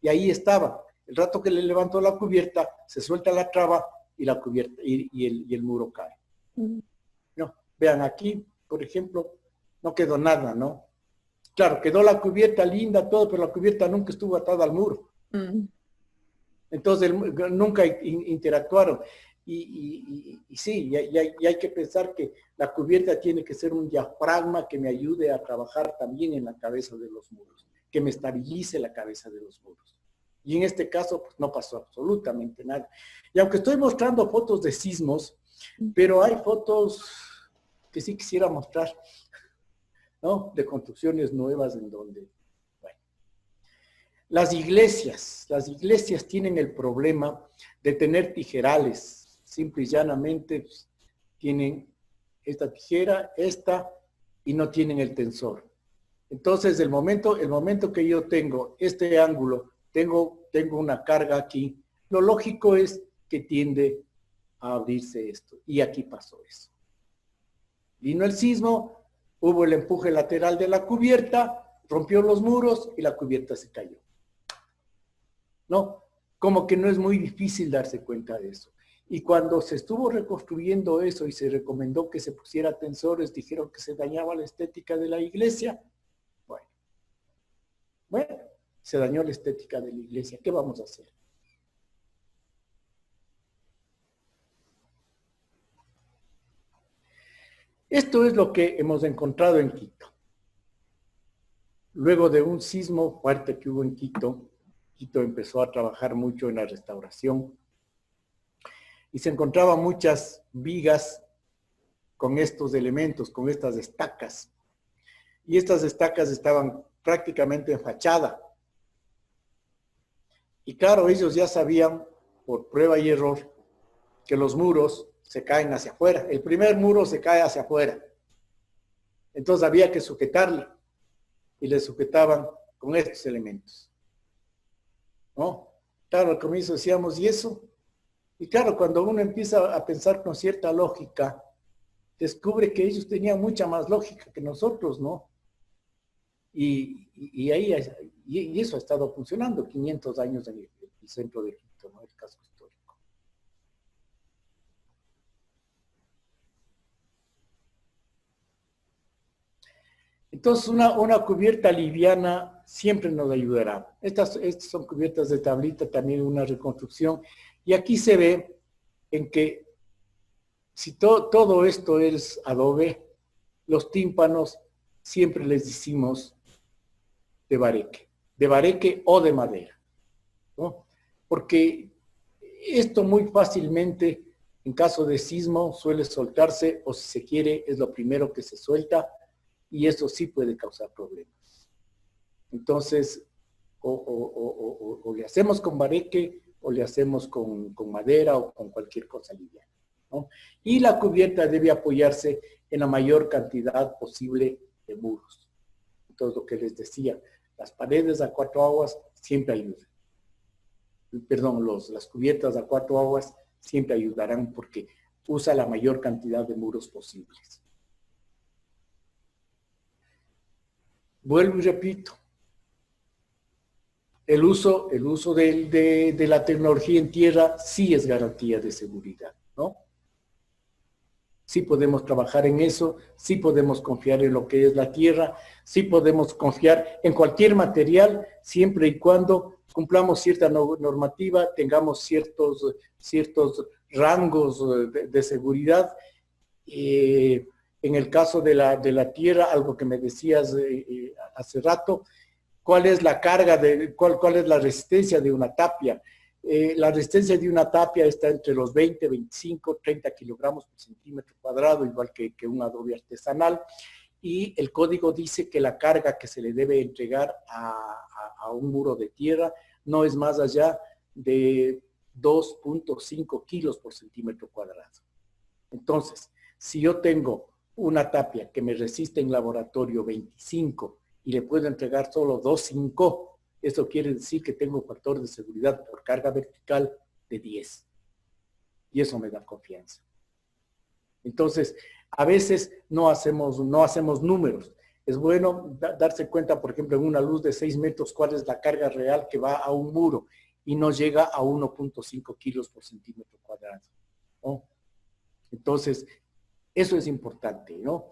Y ahí estaba. El rato que le levantó la cubierta, se suelta la traba y la cubierta y el muro cae. No, vean aquí, por ejemplo, no quedó nada, ¿no? Claro, quedó la cubierta linda, todo, pero la cubierta nunca estuvo atada al muro. Entonces, nunca interactuaron. Y sí, y hay que pensar que la cubierta tiene que ser un diafragma que me ayude a trabajar también en la cabeza de los muros, que me estabilice la cabeza de los muros. Y en este caso, pues no pasó absolutamente nada. Y aunque estoy mostrando fotos de sismos, pero hay fotos que sí quisiera mostrar, ¿no? De construcciones nuevas en donde, bueno. Las iglesias tienen el problema de tener tijerales. Simple y llanamente pues, tienen esta tijera, y no tienen el tensor. Entonces, el momento que yo tengo este ángulo, tengo una carga aquí, lo lógico es que tiende a abrirse esto. Y aquí pasó eso. Vino el sismo, hubo el empuje lateral de la cubierta, rompió los muros y la cubierta se cayó. ¿No? Como que no es muy difícil darse cuenta de eso. Y cuando se estuvo reconstruyendo eso y se recomendó que se pusiera tensores, dijeron que se dañaba la estética de la iglesia. Bueno, se dañó la estética de la iglesia. ¿Qué vamos a hacer? Esto es lo que hemos encontrado en Quito. Luego de un sismo fuerte que hubo en Quito, Quito empezó a trabajar mucho en la restauración y se encontraban muchas vigas con estos elementos, con estas estacas. Y estas estacas estaban prácticamente en fachada. Y claro, ellos ya sabían, por prueba y error, que los muros se caen hacia afuera. El primer muro se cae hacia afuera. Entonces había que sujetarle. Y le sujetaban con estos elementos, ¿no? Claro, al comienzo decíamos, ¿y eso? Y claro, cuando uno empieza a pensar con cierta lógica, descubre que ellos tenían mucha más lógica que nosotros, ¿no? Y ahí, y eso ha estado funcionando 500 años en el centro de Quito, ¿no? El casco histórico. Entonces, una cubierta liviana siempre nos ayudará. Estas son cubiertas de tablita, también una reconstrucción. Y aquí se ve en que si todo esto es adobe, los tímpanos siempre les decimos de bareque o de madera, ¿no? Porque esto muy fácilmente, en caso de sismo, suele soltarse, o si se quiere, es lo primero que se suelta, y eso sí puede causar problemas. Entonces, o le hacemos con bareque, o le hacemos con madera, o con cualquier cosa liviana, ¿no? Y la cubierta debe apoyarse en la mayor cantidad posible de muros. Entonces, lo que les decía, las paredes a 4 aguas siempre ayudan. Perdón, las cubiertas a 4 aguas siempre ayudarán porque usa la mayor cantidad de muros posibles. Vuelvo y repito, el uso de la tecnología en tierra sí es garantía de seguridad, ¿no? Sí podemos trabajar en eso, sí podemos confiar en lo que es la tierra, sí podemos confiar en cualquier material, siempre y cuando cumplamos cierta normativa, tengamos ciertos rangos de seguridad. En el caso de la tierra, algo que me decías hace rato, ¿cuál es la carga, cuál es la resistencia de una tapia? La resistencia de una tapia está entre los 20, 25, 30 kilogramos por centímetro cuadrado, igual que un adobe artesanal. Y el código dice que la carga que se le debe entregar a un muro de tierra no es más allá de 2.5 kilos por centímetro cuadrado. Entonces, si yo tengo una tapia que me resiste en laboratorio 25 y le puedo entregar solo 2.5, eso quiere decir que tengo un factor de seguridad por carga vertical de 10. Y eso me da confianza. Entonces, a veces no hacemos números. Es bueno darse cuenta, por ejemplo, en una luz de 6 metros, cuál es la carga real que va a un muro y no llega a 1.5 kilos por centímetro cuadrado, ¿no? Entonces, eso es importante, ¿no?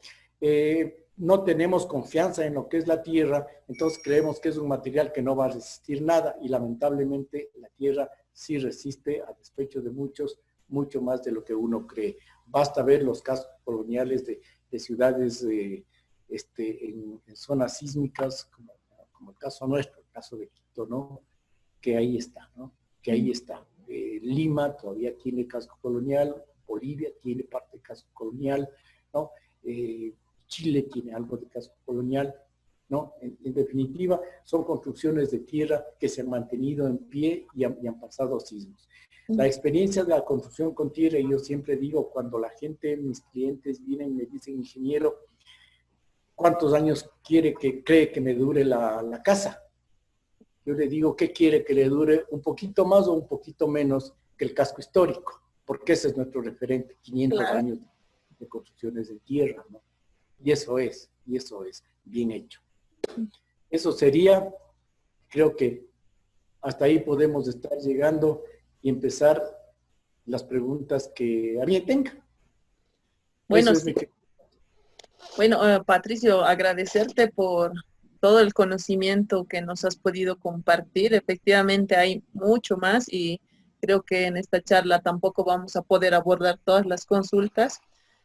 No tenemos confianza en lo que es la tierra, entonces creemos que es un material que no va a resistir nada y lamentablemente la tierra sí resiste, a despecho de muchos, mucho más de lo que uno cree. Basta ver los casos coloniales de ciudades en zonas sísmicas, como el caso nuestro, el caso de Quito, ¿no? Que ahí está, ¿no? Que ahí está. Lima todavía tiene casco colonial, Bolivia tiene parte de casco colonial, ¿no? Chile tiene algo de casco colonial, ¿no? En definitiva, son construcciones de tierra que se han mantenido en pie y han pasado sismos. La experiencia de la construcción con tierra, y yo siempre digo, cuando la gente, mis clientes vienen y me dicen, ingeniero, ¿cuántos años cree que me dure la casa? Yo le digo, ¿qué quiere que le dure? ¿Un poquito más o un poquito menos que el casco histórico? Porque ese es nuestro referente, 500 claro. años de construcciones de tierra, ¿no? Y eso es bien hecho. Eso sería, creo que hasta ahí podemos estar llegando y empezar las preguntas que alguien tenga. Bueno, sí. Bueno, Patricio, agradecerte por todo el conocimiento que nos has podido compartir. Efectivamente hay mucho más y creo que en esta charla tampoco vamos a poder abordar todas las consultas.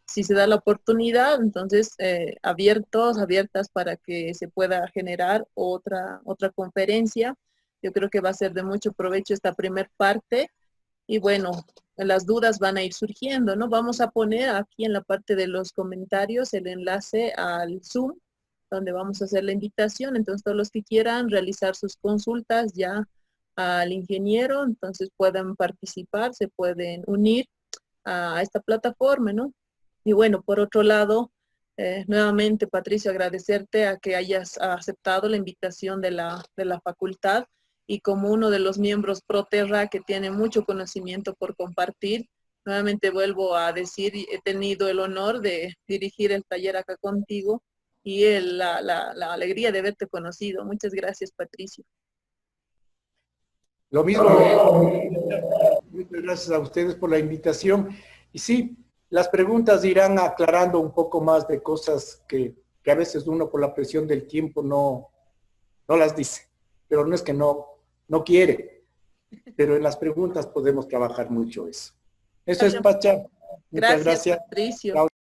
Si se da la oportunidad, entonces abiertas para que se pueda generar otra conferencia. Yo creo que va a ser de mucho provecho esta primer parte. Y bueno, las dudas van a ir surgiendo, ¿no? Vamos a poner aquí en la parte de los comentarios el enlace al Zoom, donde vamos a hacer la invitación. Entonces, todos los que quieran realizar sus consultas ya al ingeniero, entonces pueden participar, se pueden unir a esta plataforma, ¿no? Y bueno, por otro lado, Nuevamente, Patricio, agradecerte a que hayas aceptado la invitación de la facultad y como uno de los miembros Proterra que tiene mucho conocimiento por compartir, nuevamente vuelvo a decir, he tenido el honor de dirigir el taller acá contigo y la alegría de haberte conocido. Muchas gracias, Patricio. Lo mismo, muchas gracias a ustedes por la invitación. Y sí, las preguntas irán aclarando un poco más de cosas que a veces uno por la presión del tiempo no las dice. Pero no es que no quiere, pero en las preguntas podemos trabajar mucho eso. Eso es, Pacha. Muchas Gracias, gracias. Patricio.